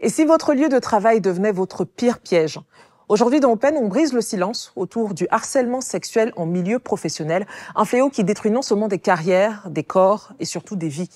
Et si votre lieu de travail devenait votre pire piège? Aujourd'hui dans Open, on brise le silence autour du harcèlement sexuel en milieu professionnel, un fléau qui détruit non seulement des carrières, des corps et surtout des vies.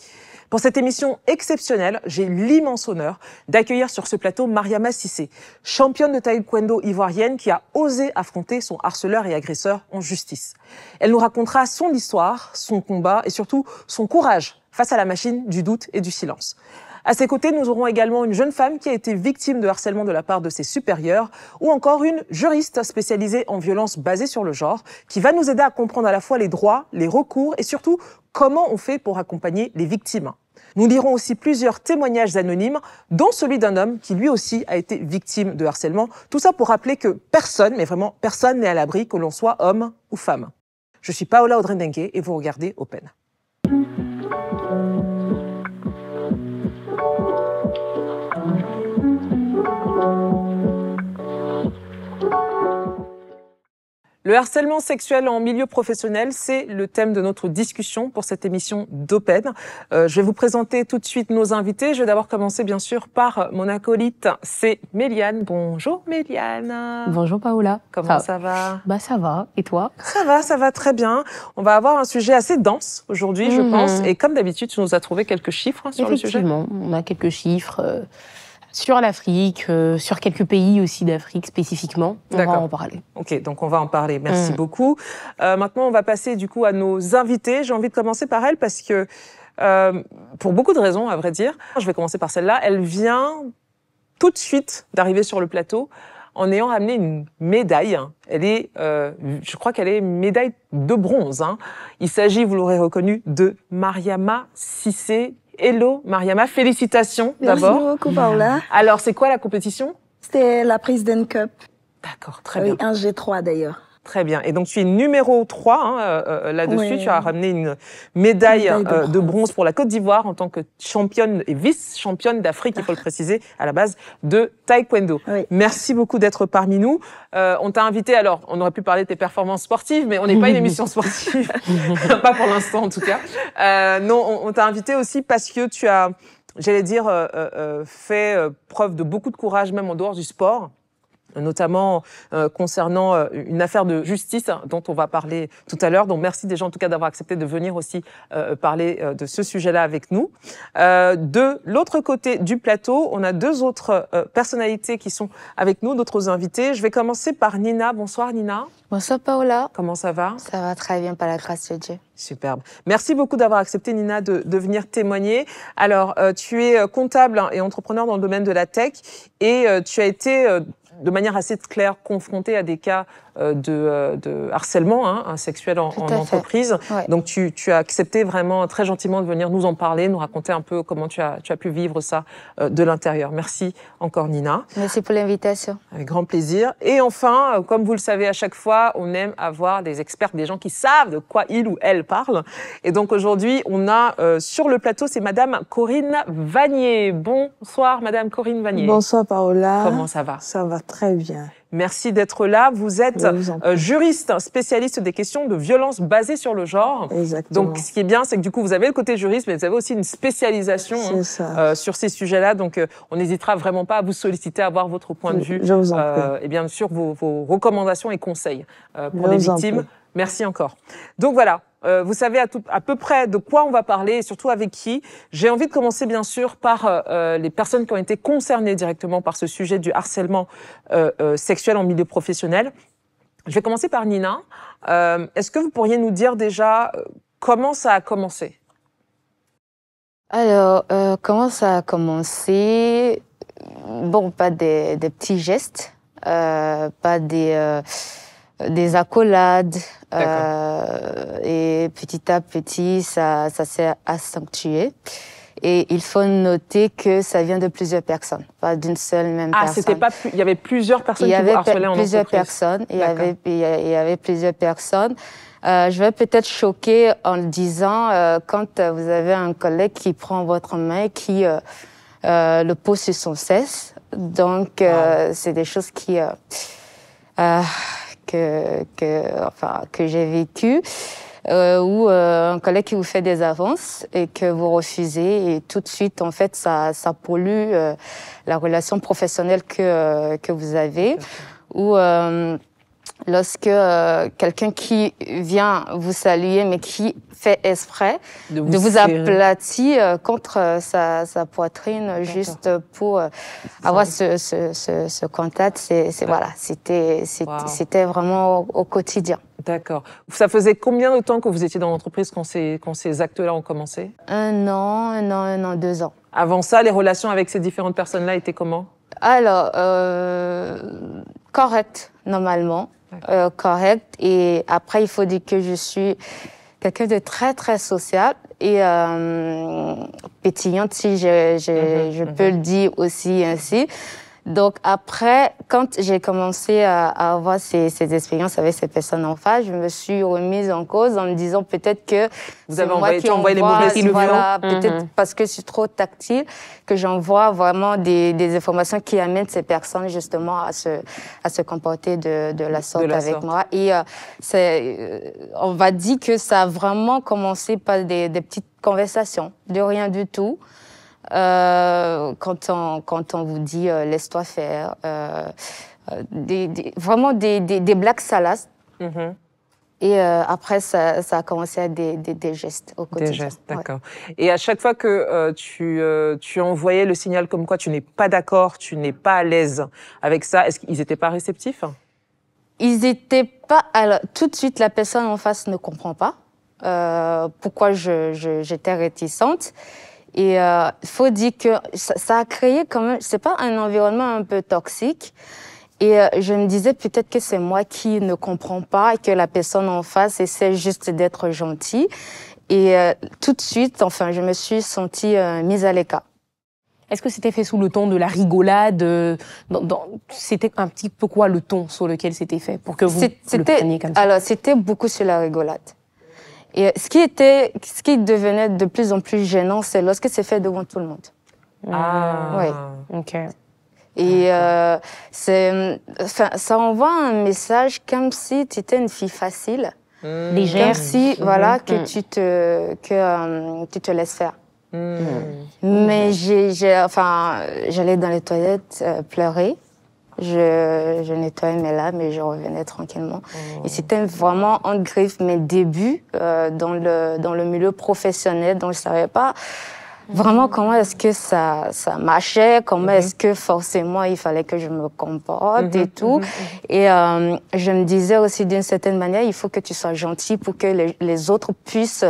Pour cette émission exceptionnelle, j'ai l'immense honneur d'accueillir sur ce plateau Mariama Cissé, championne de taekwondo ivoirienne qui a osé affronter son harceleur et agresseur en justice. Elle nous racontera son histoire, son combat et surtout son courage face à la machine du doute et du silence. À ses côtés, nous aurons également une jeune femme qui a été victime de harcèlement de la part de ses supérieurs ou encore une juriste spécialisée en violences basées sur le genre qui va nous aider à comprendre à la fois les droits, les recours et surtout comment on fait pour accompagner les victimes. Nous lirons aussi plusieurs témoignages anonymes, dont celui d'un homme qui lui aussi a été victime de harcèlement. Tout ça pour rappeler que personne, mais vraiment personne n'est à l'abri, que l'on soit homme ou femme. Je suis Paola Odrendengue et vous regardez Open. Le harcèlement sexuel en milieu professionnel, c'est le thème de notre discussion pour cette émission d'Open. Je vais vous présenter tout de suite nos invités. Je vais d'abord commencer bien sûr par mon acolyte, c'est Méliane. Bonjour Méliane. Bonjour Paola. Comment ça va? Bah ça va. Et toi? Ça va très bien. On va avoir un sujet assez dense aujourd'hui, je pense. Et comme d'habitude, tu nous as trouvé quelques chiffres sur le sujet. Effectivement, on a quelques chiffres sur l'Afrique, sur quelques pays aussi d'Afrique spécifiquement. On va en parler. Ok, donc on va en parler. Merci beaucoup. Maintenant, on va passer du coup à nos invités. J'ai envie de commencer par elle parce que, pour beaucoup de raisons, à vrai dire, je vais commencer par celle-là. Elle vient tout de suite d'arriver sur le plateau en ayant amené une médaille. Elle est, je crois qu'elle est médaille de bronze. Il s'agit, vous l'aurez reconnu, de Mariama Cissé. Hello Mariama, félicitations d'abord. Merci beaucoup Paola. Alors c'est quoi la compétition? C'était la President Cup. D'accord, très bien. Oui, un G3 d'ailleurs. Très bien. Et donc tu es numéro 3 là-dessus. Tu as ramené une médaille de bronze pour la Côte d'Ivoire en tant que championne et vice-championne d'Afrique, il faut le préciser, à la base de taekwondo. Oui. Merci beaucoup d'être parmi nous. On t'a invité, alors on aurait pu parler de tes performances sportives, mais on n'est pas une émission sportive, pas pour l'instant en tout cas. Non, on t'a invité aussi parce que tu as, j'allais dire, fait preuve de beaucoup de courage même en dehors du sport, notamment concernant une affaire de justice dont on va parler tout à l'heure. Donc merci déjà en tout cas d'avoir accepté de venir aussi parler de ce sujet-là avec nous. De l'autre côté du plateau, on a deux autres personnalités qui sont avec nous, d'autres invités. Je vais commencer par Nina. Bonsoir Nina. Bonsoir Paola. Comment ça va? Ça va très bien par la grâce de Dieu. Superbe. Merci beaucoup d'avoir accepté Nina de venir témoigner. Alors tu es comptable et entrepreneur dans le domaine de la tech et tu as été de manière assez claire confrontée à des cas de harcèlement sexuel en entreprise. Ouais. Donc tu as accepté vraiment très gentiment de venir nous en parler, nous raconter un peu comment tu as pu vivre ça de l'intérieur. Merci encore Nina. Merci pour l'invitation. Avec grand plaisir. Et enfin, comme vous le savez à chaque fois, on aime avoir des experts, des gens qui savent de quoi il ou elle parle. Et donc aujourd'hui, on a sur le plateau, c'est Madame Corinne Vanier. Bonsoir Madame Corinne Vanier. Bonsoir Paola. Comment ça va? Ça va très bien. Merci d'être là. Vous êtes juriste, spécialiste des questions de violence basées sur le genre. Exactement. Donc, ce qui est bien, c'est que du coup, vous avez le côté juriste, mais vous avez aussi une spécialisation sur ces sujets-là. Donc, on n'hésitera vraiment pas à vous solliciter, à avoir votre point de vue. Je vous en prie. Et bien sûr, vos recommandations et conseils pour les victimes. Merci encore. Donc voilà. Vous savez à peu près de quoi on va parler et surtout avec qui. J'ai envie de commencer bien sûr par les personnes qui ont été concernées directement par ce sujet du harcèlement sexuel en milieu professionnel. Je vais commencer par Nina. Est-ce que vous pourriez nous dire déjà comment ça a commencé? Alors, comment ça a commencé? Bon, pas des petits gestes, pas des accolades, et petit à petit, ça s'est accentué. Et il faut noter que ça vient de plusieurs personnes, pas d'une seule même personne. C'était pas il y avait plusieurs personnes qui vous harcelaient en entreprise. Il y avait plusieurs personnes. Je vais peut-être choquer en le disant, quand vous avez un collègue qui prend votre main et qui le pose sur son cesse. Donc, c'est des choses que j'ai vécues. ou un collègue qui vous fait des avances et que vous refusez et tout de suite, en fait, ça pollue la relation professionnelle que vous avez. Ou lorsque quelqu'un qui vient vous saluer, mais qui fait exprès de vous aplatir contre sa poitrine juste pour avoir ce contact, voilà, c'était vraiment au quotidien. D'accord. Ça faisait combien de temps que vous étiez dans l'entreprise quand ces actes-là ont commencé? 1 an, 2 ans. Avant ça, les relations avec ces différentes personnes-là étaient comment? Alors, correct, normalement. Correct. Et après, il faut dire que je suis quelqu'un de très, très social et pétillante, si je peux le dire aussi ainsi. Donc après, quand j'ai commencé à avoir ces expériences avec ces personnes en face, je me suis remise en cause en me disant peut-être que vous avez envoyé les mauvais signaux. Voilà, peut-être parce que je suis trop tactile que j'envoie vraiment des informations qui amènent ces personnes justement à se comporter de la sorte avec moi. Et on va dire que ça a vraiment commencé par des petites conversations, de rien du tout. Quand on vous dit laisse-toi faire, vraiment des blagues salaces. Et après, ça a commencé à des gestes au quotidien. Des gestes, d'accord. Ouais. Et à chaque fois que tu envoyais le signal comme quoi tu n'es pas d'accord, tu n'es pas à l'aise avec ça, est-ce qu'ils n'étaient pas réceptifs? Ils n'étaient pas... Alors, tout de suite, la personne en face ne comprend pas pourquoi j'étais réticente. Et il faut dire que ça a créé quand même, c'est pas un environnement un peu toxique. Et je me disais peut-être que c'est moi qui ne comprends pas et que la personne en face essaie juste d'être gentille. Et tout de suite, enfin, je me suis sentie mise à l'écart. Est-ce que c'était fait sous le ton de la rigolade? C'était un petit peu quoi le ton sur lequel c'était fait pour que vous le preniez comme ça? Alors, c'était beaucoup sur la rigolade. Et ce qui devenait de plus en plus gênant, c'est lorsque c'est fait devant tout le monde. Ah, oui. Ok. Et ça envoie un message comme si tu étais une fille facile, légère, comme si voilà que tu te laisses faire. Mais j'allais dans les toilettes pleurer. Je nettoyais mes lames et je revenais tranquillement. Et c'était vraiment en griffe mes débuts dans le milieu professionnel, donc je savais pas vraiment comment est-ce que ça marchait, comment est-ce que forcément il fallait que je me comporte et tout. Et je me disais aussi d'une certaine manière, il faut que tu sois gentil pour que les autres puissent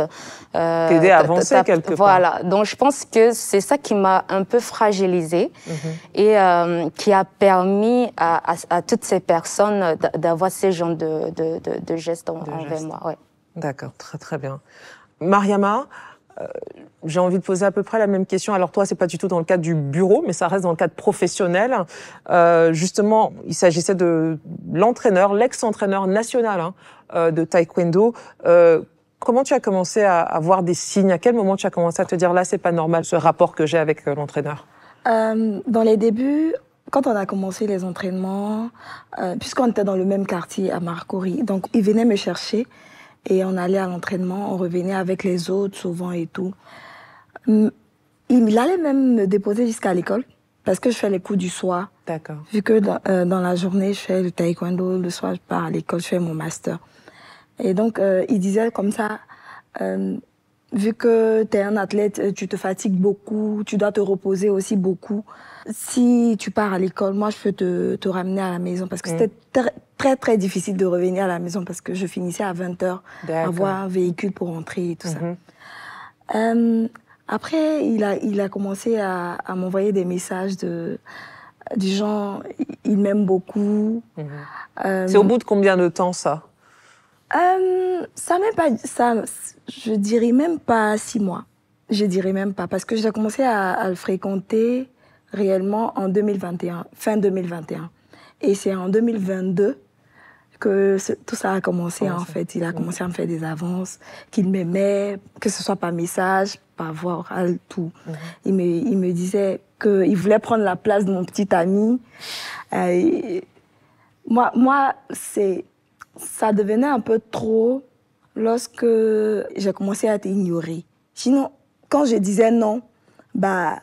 t'aider à avancer quelque part. Voilà. Donc je pense que c'est ça qui m'a un peu fragilisée et qui a permis à toutes ces personnes d'avoir ces genres de gestes envers moi. Ouais. D'accord, très très bien. Mariama, j'ai envie de poser à peu près la même question. Alors toi, c'est pas du tout dans le cadre du bureau, mais ça reste dans le cadre professionnel. Justement, il s'agissait de l'entraîneur, l'ex-entraîneur national de taekwondo. Comment tu as commencé à voir des signes? À quel moment tu as commencé à te dire là, c'est pas normal ce rapport que j'ai avec l'entraîneur? Dans les débuts, quand on a commencé les entraînements, puisqu'on était dans le même quartier à Marcory, donc il venait me chercher. Et on allait à l'entraînement, on revenait avec les autres souvent et tout. Il allait même me déposer jusqu'à l'école, parce que je fais les cours du soir. D'accord. Vu que dans la journée, je fais le taekwondo, le soir, je pars à l'école, je fais mon master. Et donc, il disait comme ça, vu que tu es un athlète, tu te fatigues beaucoup, tu dois te reposer aussi beaucoup. Si tu pars à l'école, moi, je peux te ramener à la maison, parce que c'était très, très difficile de revenir à la maison parce que je finissais à 20h, avoir un véhicule pour rentrer et tout ça. Après, il a commencé à m'envoyer des messages du genre, il m'aime beaucoup. C'est au bout de combien de temps, ça? Je dirais même pas 6 mois. Je dirais même pas, parce que j'ai commencé à le fréquenter réellement en 2021, fin 2021. Et c'est en 2022 que tout ça a commencé, en fait. Il a commencé à me faire des avances, qu'il m'aimait, que ce soit par message, par voix orale, tout. Il me disait qu'il voulait prendre la place de mon petit ami. Moi, ça devenait un peu trop lorsque j'ai commencé à être ignorée. Sinon, quand je disais non, bah,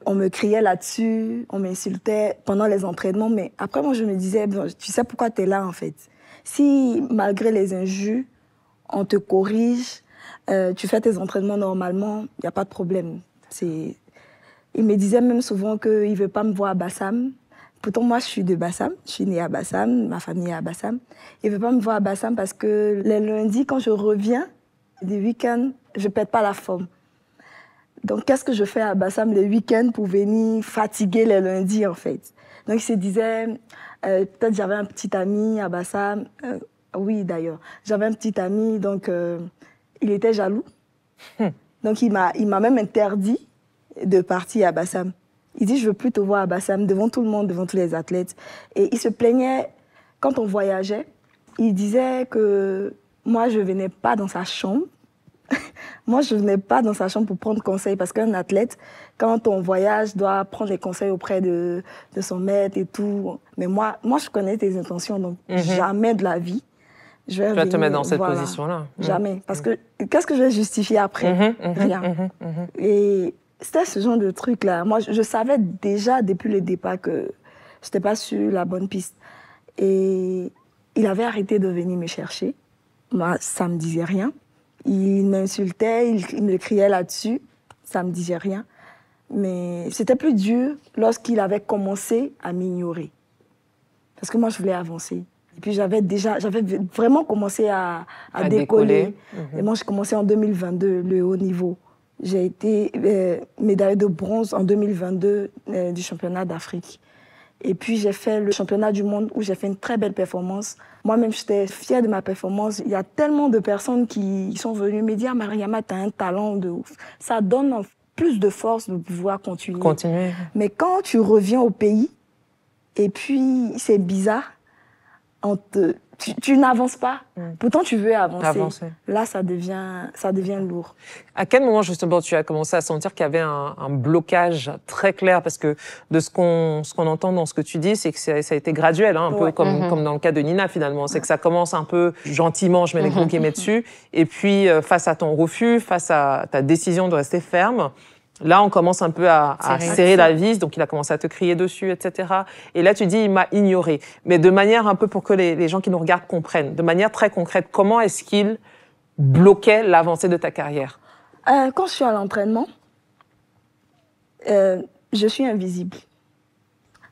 on me criait là-dessus, on m'insultait pendant les entraînements. Mais après, moi, je me disais, bon, tu sais pourquoi tu es là, en fait. Si, malgré les injures, on te corrige, tu fais tes entraînements normalement, il n'y a pas de problème. Il me disait même souvent qu'il ne veut pas me voir à Bassam. Pourtant, moi, je suis de Bassam. Je suis née à Bassam, ma famille est à Bassam. Il ne veut pas me voir à Bassam parce que les lundis, quand je reviens des week-ends, je ne pète pas la forme. Donc, qu'est-ce que je fais à Bassam les week-ends pour venir fatiguer les lundis, en fait? Donc, il se disait, peut-être j'avais un petit ami à Bassam. Oui, d'ailleurs. J'avais un petit ami, donc il était jaloux. Donc, il m'a même interdit de partir à Bassam. Il dit, je ne veux plus te voir à Bassam, devant tout le monde, devant tous les athlètes. Et il se plaignait, quand on voyageait, il disait que moi, je ne venais pas dans sa chambre. Moi, je ne venais pas dans sa chambre pour prendre conseil, parce qu'un athlète, quand on voyage, doit prendre des conseils auprès de son maître et tout. Mais moi, je connais tes intentions, donc jamais de la vie. Je vais te mettre dans cette position-là. Jamais. Parce que qu'est-ce que je vais justifier après? Rien. Et c'était ce genre de truc-là. Moi, je savais déjà depuis le départ que je n'étais pas sur la bonne piste. Et il avait arrêté de venir me chercher. Moi, ça ne me disait rien. Il m'insultait, il me criait là-dessus. Ça ne me disait rien. Mais c'était plus dur lorsqu'il avait commencé à m'ignorer. Parce que moi, je voulais avancer. Et puis, j'avais vraiment commencé à décoller. Et moi, j'ai commencé en 2022, le haut niveau. J'ai été médaillée de bronze en 2022 du championnat d'Afrique. Et puis, j'ai fait le championnat du monde où j'ai fait une très belle performance. Moi-même, j'étais fière de ma performance. Il y a tellement de personnes qui sont venues me dire « Mariama, tu as un talent de ouf ». Ça donne plus de force de pouvoir continuer. Mais quand tu reviens au pays, et puis c'est bizarre, tu n'avances pas. Pourtant, tu veux avancer. Là, ça devient lourd. À quel moment, justement, tu as commencé à sentir qu'il y avait un blocage très clair? Parce que de ce qu'on entend dans ce que tu dis, c'est que ça a été graduel, hein, un peu comme dans le cas de Nina, finalement. C'est que ça commence un peu gentiment, je mets les gros guillemets dessus, et puis face à ton refus, face à ta décision de rester ferme, là, on commence un peu à serrer la vis, donc il a commencé à te crier dessus, etc. Et là, tu dis, il m'a ignoré. Mais de manière un peu pour que les gens qui nous regardent comprennent, de manière très concrète, comment est-ce qu'il bloquait l'avancée de ta carrière? Quand je suis à l'entraînement, je suis invisible.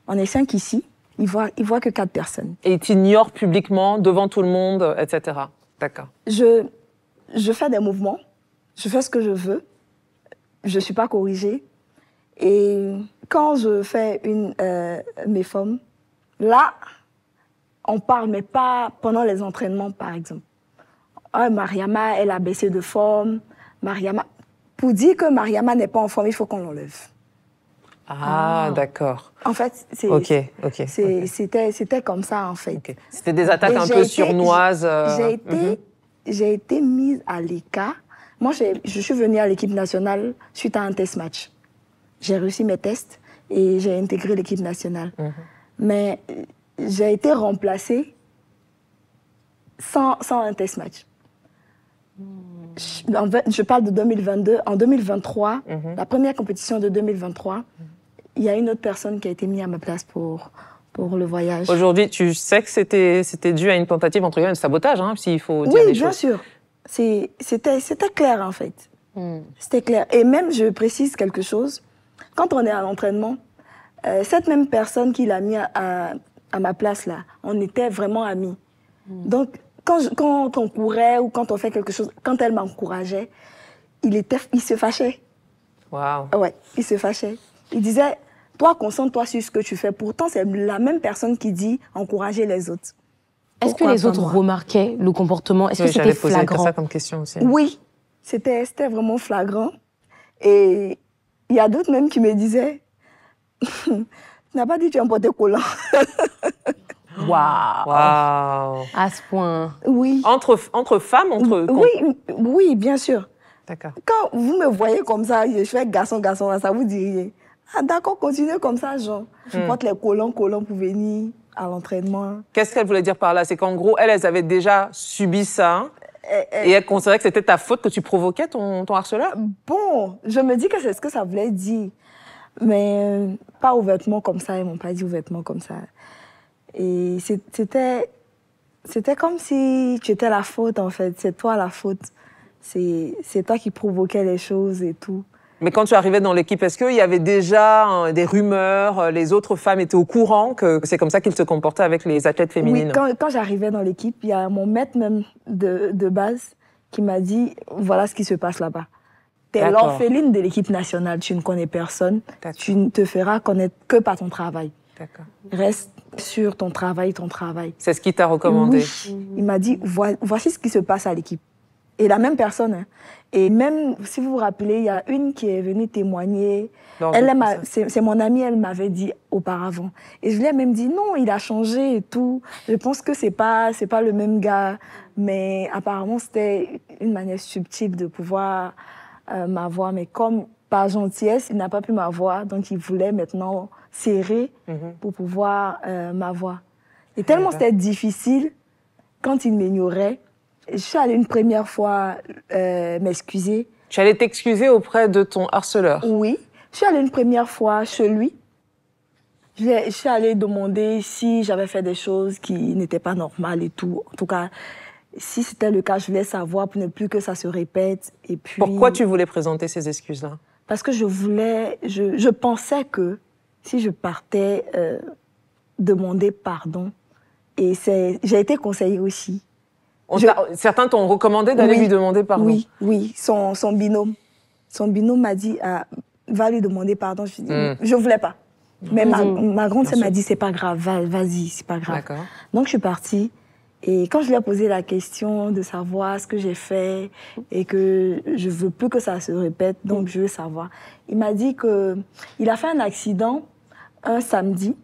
On est 5 ici, il voit que 4 personnes. Et il t'ignore publiquement, devant tout le monde, etc. D'accord. Je fais des mouvements, je fais ce que je veux. Je ne suis pas corrigée. Et quand je fais mes formes, là, on parle, mais pas pendant les entraînements, par exemple. Ah, Mariama, elle a baissé de forme. Mariama... Pour dire que Mariama n'est pas en forme, il faut qu'on l'enlève. Ah, d'accord. En fait, c'était comme ça, en fait. Okay. C'était des attaques un peu surnoises. J'ai été mise à l'écart. Moi, je suis venue à l'équipe nationale suite à un test match. J'ai réussi mes tests et j'ai intégré l'équipe nationale. Mais j'ai été remplacée sans un test match. Je parle de 2022. En 2023, la première compétition de 2023, il y a une autre personne qui a été mise à ma place pour le voyage. Aujourd'hui, tu sais que c'était dû à une tentative, entre guillemets, de sabotage, hein, s'il faut dire des choses. Oui, bien sûr. C'était clair, en fait. C'était clair. Et même, je précise quelque chose. Quand on est à l'entraînement, cette même personne qui l'a mis à ma place, là, on était vraiment amis. Donc, quand on courait ou quand on fait quelque chose, quand elle m'encourageait, il se fâchait. Waouh. Ouais, il se fâchait. Il disait, toi, concentre-toi sur ce que tu fais. Pourtant, c'est la même personne qui dit encourager les autres. Est-ce que les autres remarquaient le comportement? Est-ce que c'était flagrant? Ça comme question aussi. Oui, c'était vraiment flagrant. Et il y a d'autres même qui me disaient, tu n'as pas dit que tu emportais collant. Waouh. À ce point. Oui. Entre femmes, oui, bien sûr. D'accord. Quand vous me voyez comme ça, je fais garçon, ça vous dit rien. Ah d'accord, continuez comme ça, genre. Je porte les collants pour venir à l'entraînement. Qu'est-ce qu'elle voulait dire par là? C'est qu'en gros, elles avaient déjà subi ça. Et elle considérait que c'était ta faute, que tu provoquais ton harceleur? Bon, je me dis que c'est ce que ça voulait dire. Mais pas ouvertement comme ça, ils m'ont pas dit ouvertement comme ça. Et c'était comme si tu étais la faute, en fait. C'est toi la faute. C'est toi qui provoquais les choses et tout. Mais quand tu arrivais dans l'équipe, est-ce qu'il y avait déjà des rumeurs, les autres femmes étaient au courant que c'est comme ça qu'ils se comportaient avec les athlètes féminines? Oui, quand j'arrivais dans l'équipe, il y a mon maître même de base qui m'a dit, voilà ce qui se passe là-bas. T'es l'orpheline de l'équipe nationale, tu ne connais personne, tu ne te feras connaître que par ton travail. Reste sur ton travail. C'est ce qu'il t'a recommandé? Oui. Il m'a dit, voici ce qui se passe à l'équipe. Et la même personne. Hein. Et même, si vous vous rappelez, il y a une qui est venue témoigner. C'est mon amie, elle m'avait dit auparavant. Et je lui ai même dit, non, il a changé et tout. Je pense que c'est pas le même gars. Mais apparemment, c'était une manière subtile de pouvoir m'avoir. Mais comme, par gentillesse, il n'a pas pu m'avoir. Donc, il voulait maintenant serrer pour pouvoir m'avoir. Et tellement c'était difficile, quand il m'ignorait, je suis allée une première fois m'excuser. Tu allais t'excuser auprès de ton harceleur? Oui. Je suis allée une première fois chez lui. Je suis allée demander si j'avais fait des choses qui n'étaient pas normales et tout. En tout cas, si c'était le cas, je voulais savoir pour ne plus que ça se répète. Et puis, pourquoi tu voulais présenter ces excuses-là? Parce que je pensais que si je partais demander pardon, et j'ai été conseillée aussi. Certains t'ont recommandé d'aller lui demander pardon? Oui, son binôme. Son binôme m'a dit, va lui demander pardon. Je dis, je voulais pas. Mais ma grande sœur m'a dit, c'est pas grave, vas-y, c'est pas grave. Donc je suis partie. Et quand je lui ai posé la question de savoir ce que j'ai fait et que je veux plus que ça se répète, donc je veux savoir, il m'a dit qu'il a fait un accident un samedi.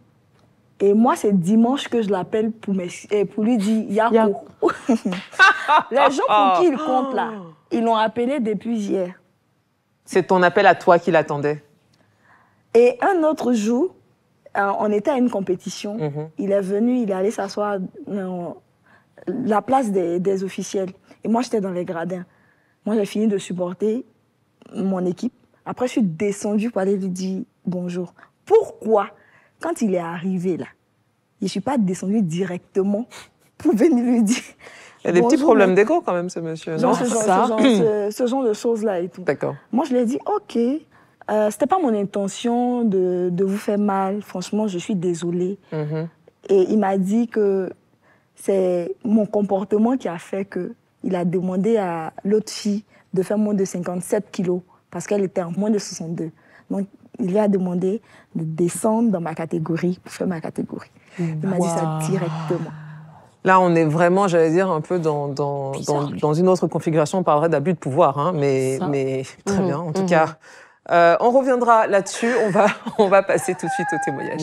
Et moi, c'est dimanche que je l'appelle pour lui dire Yako. Les gens pour qui il compte là, ils l'ont appelé depuis hier. C'est ton appel à toi qu'il attendait? Et un autre jour, on était à une compétition. Il est venu, il est allé s'asseoir dans la place des officiels. Et moi, j'étais dans les gradins. Moi, j'ai fini de supporter mon équipe. Après, je suis descendue pour aller lui dire bonjour. Pourquoi, quand il est arrivé là, je ne suis pas descendue directement pour venir lui dire... Il y a des petits problèmes d'ego quand même, ce monsieur. Non, ce genre de choses-là et tout. D'accord. Moi, je lui ai dit, OK, c'était pas mon intention de vous faire mal. Franchement, je suis désolée. Et il m'a dit que c'est mon comportement qui a fait qu'il a demandé à l'autre fille de faire moins de 57 kilos parce qu'elle était en moins de 62. Donc, il lui a demandé de descendre dans ma catégorie pour faire ma catégorie. Il m'a dit ça directement. Là, on est vraiment, j'allais dire, un peu dans une autre configuration. On parlerait d'abus de pouvoir, hein, mais très bien. En tout cas, on reviendra là-dessus. On va passer tout de suite au témoignage.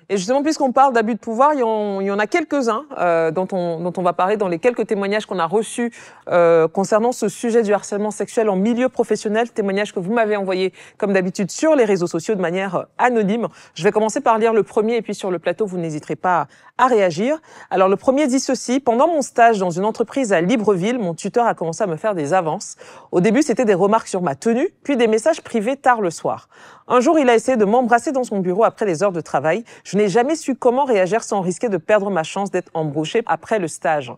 Et justement, puisqu'on parle d'abus de pouvoir, il y en a quelques-uns dont on va parler dans les quelques témoignages qu'on a reçus concernant ce sujet du harcèlement sexuel en milieu professionnel, témoignages que vous m'avez envoyés comme d'habitude sur les réseaux sociaux de manière anonyme. Je vais commencer par lire le premier et puis sur le plateau, vous n'hésiterez pas à réagir. Alors le premier dit ceci: pendant mon stage dans une entreprise à Libreville, mon tuteur a commencé à me faire des avances. Au début, c'était des remarques sur ma tenue, puis des messages privés tard le soir. Un jour, il a essayé de m'embrasser dans son bureau après les heures de travail. Je n'ai jamais su comment réagir sans risquer de perdre ma chance d'être embauchée après le stage.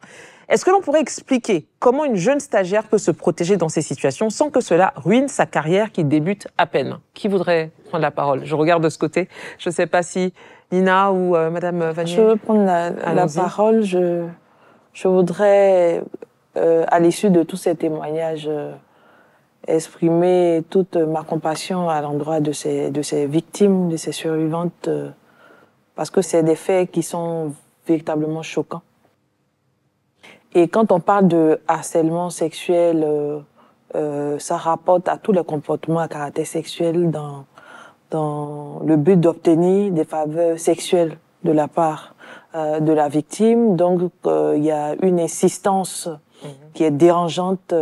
Est-ce que l'on pourrait expliquer comment une jeune stagiaire peut se protéger dans ces situations sans que cela ruine sa carrière qui débute à peine? Qui voudrait prendre la parole? Je regarde de ce côté. Je ne sais pas si Nina ou Madame Vanier. Je veux prendre la parole. Je voudrais, à l'issue de tous ces témoignages, exprimer toute ma compassion à l'endroit de ces victimes, de ces survivantes, parce que c'est des faits qui sont véritablement choquants. Et quand on parle de harcèlement sexuel, ça rapporte à tous les comportements à caractère sexuel dans le but d'obtenir des faveurs sexuelles de la part de la victime. Donc, il y a une insistance qui est dérangeante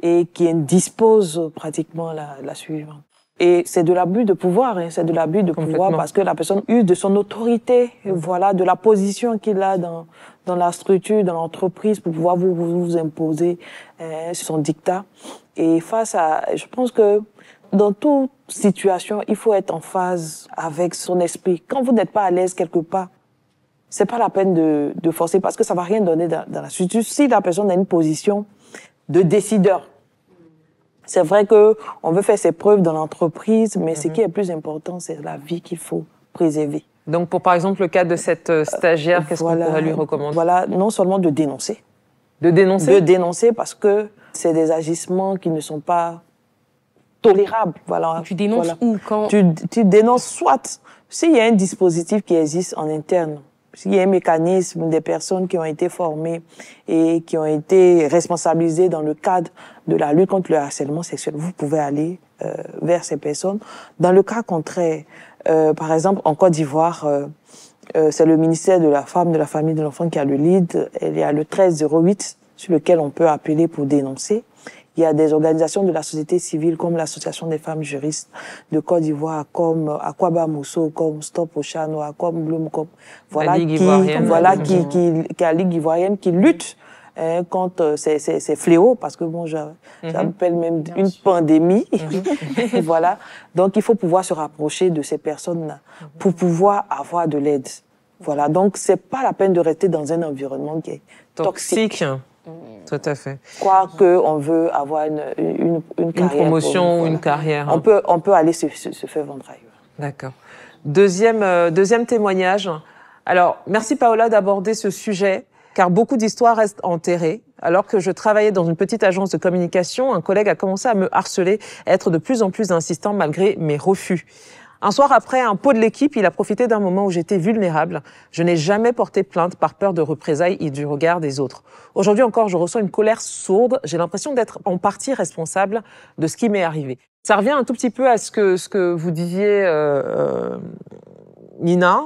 et qui indispose pratiquement la suivante. Et c'est de l'abus de pouvoir, hein, c'est de l'abus de pouvoir parce que la personne use de son autorité, voilà, de la position qu'il a dans la structure, dans l'entreprise pour pouvoir vous imposer son dictat. Et face à, je pense que dans toute situation, il faut être en phase avec son esprit. Quand vous n'êtes pas à l'aise quelque part, c'est pas la peine de forcer parce que ça va rien donner dans la structure. Si la personne a une position de décideur, c'est vrai que on veut faire ses preuves dans l'entreprise, mais ce qui est plus important, c'est la vie qu'il faut préserver. Donc, pour par exemple le cas de cette stagiaire, qu'est-ce qu'on pourrait lui recommander? Voilà, non seulement de dénoncer. De dénoncer? De dénoncer parce que c'est des agissements qui ne sont pas tolérables. Voilà. Tu dénonces où, quand? Tu dénonces soit s'il y a un dispositif qui existe en interne, s'il y a un mécanisme des personnes qui ont été formées et qui ont été responsabilisées dans le cadre de la lutte contre le harcèlement sexuel, vous pouvez aller vers ces personnes. Dans le cas contraire, par exemple, en Côte d'Ivoire, c'est le ministère de la Femme, de la Famille, de l'Enfant qui a le lead. Il y a le 1308 sur lequel on peut appeler pour dénoncer. Il y a des organisations de la société civile comme l'Association des femmes juristes de Côte d'Ivoire, comme Akwaba Mousso, comme Stop Oceano, comme Bloom, comme voilà, la Ligue ivoirienne, la Ligue ivoirienne qui lutte contre ces fléaux, parce que bon, j'appelle même une pandémie. Voilà. Donc, il faut pouvoir se rapprocher de ces personnes-là pour pouvoir avoir de l'aide. Voilà. Donc, c'est pas la peine de rester dans un environnement qui est toxique. Tout à fait. Quoi qu'on veut avoir une carrière. Une promotion ou une carrière. On peut aller se faire vendre ailleurs. D'accord. Deuxième témoignage. Alors, merci Paola d'aborder ce sujet, car beaucoup d'histoires restent enterrées. Alors que je travaillais dans une petite agence de communication, un collègue a commencé à me harceler, à être de plus en plus insistant malgré mes refus. Un soir après un pot de l'équipe, il a profité d'un moment où j'étais vulnérable. Je n'ai jamais porté plainte par peur de représailles et du regard des autres. Aujourd'hui encore, je ressens une colère sourde. J'ai l'impression d'être en partie responsable de ce qui m'est arrivé. Ça revient un tout petit peu à ce que vous disiez, Nina.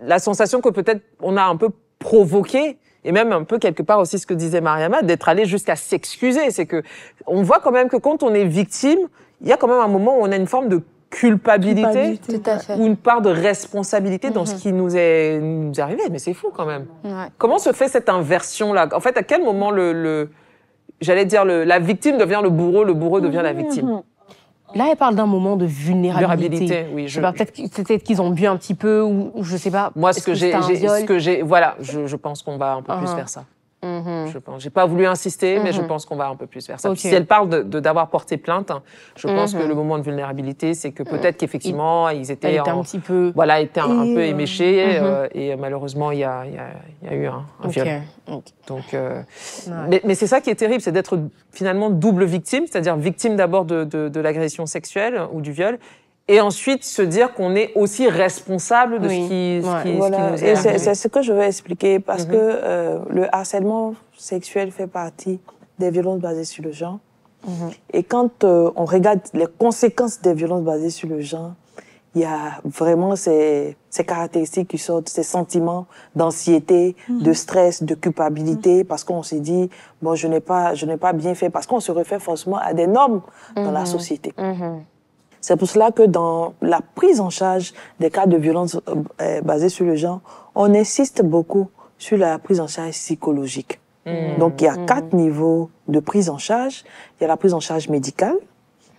La sensation que peut-être on a un peu provoqué, et même un peu quelque part aussi ce que disait Mariama, d'être allé jusqu'à s'excuser. C'est que on voit quand même que quand on est victime, il y a quand même un moment où on a une forme de culpabilité. Ou une part de responsabilité dans ce qui nous est arrivé. Mais c'est fou quand même. Ouais. Comment se fait cette inversion-là? En fait, à quel moment j'allais dire la victime devient le bourreau devient la victime? Là, elle parle d'un moment de vulnérabilité. Oui, peut-être qu'ils ont bu un petit peu ou je sais pas. Moi, je pense qu'on va un peu plus vers ça. Je pense. J'ai pas voulu insister, mais je pense qu'on va un peu plus vers ça. Okay. Si elle parle d'avoir porté plainte, je pense que le moment de vulnérabilité, c'est que peut-être qu'effectivement, ils étaient un petit peu... Voilà, étaient un peu éméchés, et malheureusement, il y a eu un viol. Donc, mais c'est ça qui est terrible, c'est d'être finalement double victime, c'est-à-dire victime d'abord de l'agression sexuelle ou du viol, et ensuite se dire qu'on est aussi responsable de ce qui nous est arrivé. C'est ce que je veux expliquer, parce que le harcèlement sexuel fait partie des violences basées sur le genre. Et quand on regarde les conséquences des violences basées sur le genre, il y a vraiment ces caractéristiques qui sortent, ces sentiments d'anxiété, de stress, de culpabilité, parce qu'on s'est dit, bon, je n'ai pas bien fait, parce qu'on se réfère forcément à des normes dans la société. C'est pour cela que dans la prise en charge des cas de violence basée sur le genre, on insiste beaucoup sur la prise en charge psychologique. Donc, il y a 4 niveaux de prise en charge. Il y a la prise en charge médicale,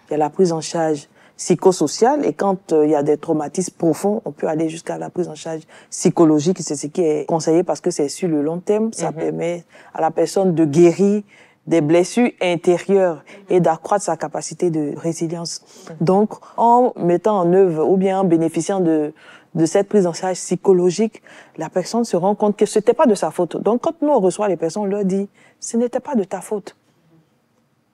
il y a la prise en charge psychosociale, et quand il y a des traumatismes profonds, on peut aller jusqu'à la prise en charge psychologique. C'est ce qui est conseillé parce que c'est sur le long terme. Ça permet à la personne de guérir des blessures intérieures et d'accroître sa capacité de résilience. Donc, en mettant en œuvre ou bien en bénéficiant de cette prise en charge psychologique, la personne se rend compte que c'était pas de sa faute. Donc, quand nous on reçoit les personnes, on leur dit, ce n'était pas de ta faute.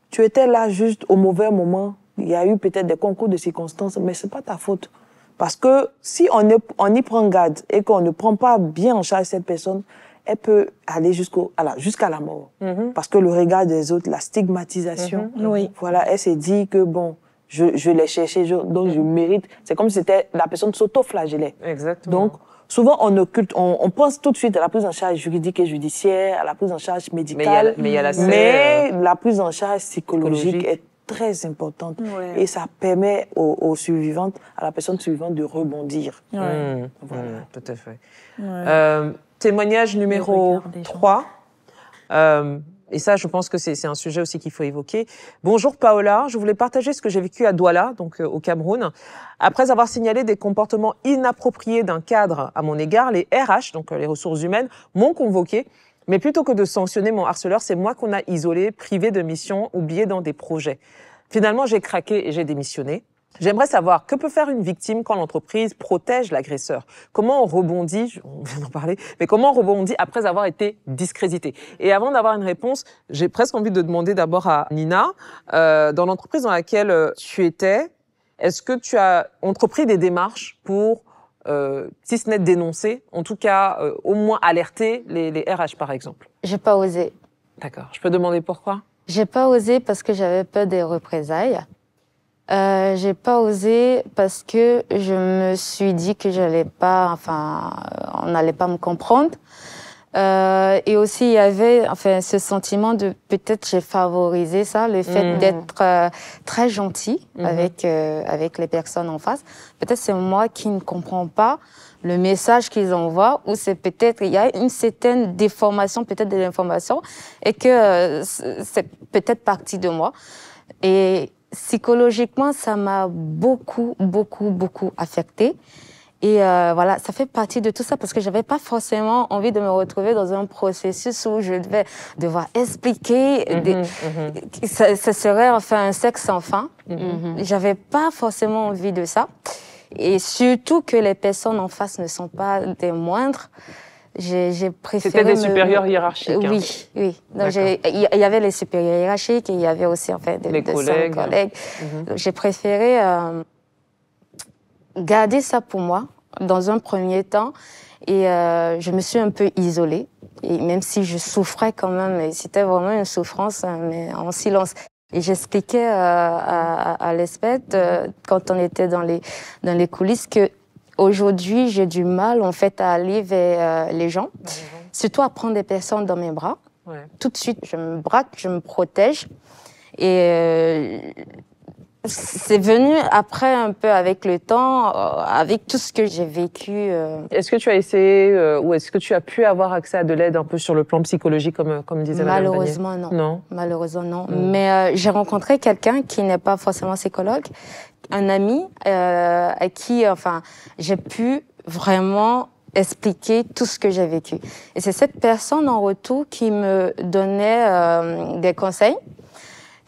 Tu étais là juste au mauvais moment. Il y a eu peut-être des concours de circonstances, mais c'est pas ta faute. Parce que si on y prend garde et qu'on ne prend pas bien en charge cette personne, elle peut aller jusqu'à la mort. Parce que le regard des autres, la stigmatisation, voilà, elle s'est dit que bon, je l'ai cherché, donc je mérite. C'est comme si c'était la personne s'auto-flagellait. Exactement. Donc, souvent, on pense tout de suite à la prise en charge juridique et judiciaire, à la prise en charge médicale. Mais la prise en charge psychologique est très importante. Et ça permet aux survivantes, à la personne survivante de rebondir. Voilà. Tout à fait. Témoignage numéro 3. Et ça, je pense que c'est un sujet aussi qu'il faut évoquer. Bonjour Paola, je voulais partager ce que j'ai vécu à Douala, donc au Cameroun. Après avoir signalé des comportements inappropriés d'un cadre à mon égard, les RH, donc les ressources humaines, m'ont convoqué. Mais plutôt que de sanctionner mon harceleur, c'est moi qu'on a isolé, privé de mission, oublié dans des projets. Finalement, j'ai craqué et j'ai démissionné. J'aimerais savoir, que peut faire une victime quand l'entreprise protège l'agresseur? Comment on rebondit, on vient d'en parler, mais comment on rebondit après avoir été discrédité? Et avant d'avoir une réponse, j'ai presque envie de demander d'abord à Nina, dans l'entreprise dans laquelle tu étais, est-ce que tu as entrepris des démarches pour, si ce n'est dénoncer, en tout cas au moins alerter les RH par exemple? J'ai pas osé. D'accord. Je peux demander pourquoi? J'ai pas osé parce que j'avais peur des représailles. J'ai pas osé parce que je me suis dit que j'allais pas, enfin, on n'allait pas me comprendre. Et aussi, il y avait, enfin, ce sentiment de peut-être j'ai favorisé ça, le fait d'être très gentil avec les personnes en face. Peut-être c'est moi qui ne comprends pas le message qu'ils envoient, ou c'est peut-être il y a une certaine déformation peut-être de l'information et que c'est peut-être partie de moi. Et psychologiquement, ça m'a beaucoup affectée. Et voilà, ça fait partie de tout ça parce que j'avais pas forcément envie de me retrouver dans un processus où je devais devoir expliquer. Ça serait enfin un sexe sans fin. J'avais pas forcément envie de ça. Et surtout que les personnes en face ne sont pas des moindres. J'ai préféré. C'était des supérieurs hiérarchiques. Oui, oui. Il y avait les supérieurs hiérarchiques et il y avait aussi en fait des collègues. J'ai préféré garder ça pour moi dans un premier temps et je me suis un peu isolée. Et même si je souffrais quand même, c'était vraiment une souffrance, mais en silence. Et j'expliquais à l'ESPED, quand on était dans les coulisses, que aujourd'hui, j'ai du mal, en fait, à aller vers les gens, surtout à prendre des personnes dans mes bras. Tout de suite, je me braque, je me protège. Et c'est venu après un peu avec le temps, avec tout ce que j'ai vécu. Est-ce que tu as essayé ou est-ce que tu as pu avoir accès à de l'aide un peu sur le plan psychologique, comme disait Madame Malheureusement, non. Malheureusement, non. Mais j'ai rencontré quelqu'un qui n'est pas forcément psychologue, un ami à qui, enfin, j'ai pu vraiment expliquer tout ce que j'ai vécu. Et c'est cette personne en retour qui me donnait des conseils.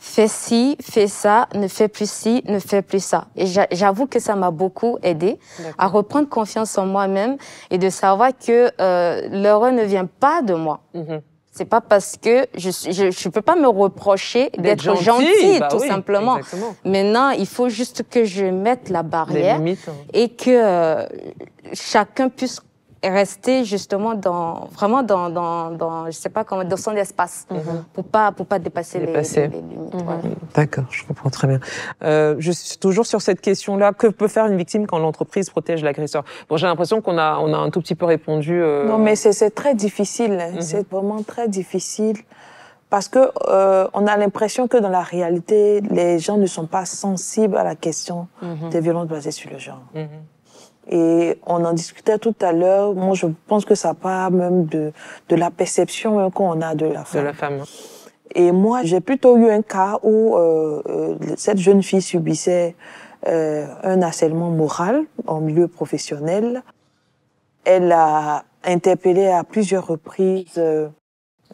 Fais ci, fais ça, ne fais plus ci, ne fais plus ça. Et j'avoue que ça m'a beaucoup aidé à reprendre confiance en moi-même et de savoir que l'erreur ne vient pas de moi. C'est pas parce que je peux pas me reprocher d'être gentille, tout simplement. Exactement. Maintenant, il faut juste que je mette la barrière et que chacun puisse rester justement dans je sais pas comment, dans son espace pour pas dépasser. Les limites. Voilà. D'accord, je comprends très bien. Je suis toujours sur cette question-là, que peut faire une victime quand l'entreprise protège l'agresseur? Bon, j'ai l'impression qu'on a un tout petit peu répondu. Non, mais c'est très difficile. C'est vraiment très difficile parce que on a l'impression que dans la réalité, les gens ne sont pas sensibles à la question des violences basées sur le genre. Et on en discutait tout à l'heure. Moi, je pense que ça part même de la perception qu'on a de la femme. De la femme. Et moi, j'ai plutôt eu un cas où cette jeune fille subissait un harcèlement moral en milieu professionnel. Elle a interpellé à plusieurs reprises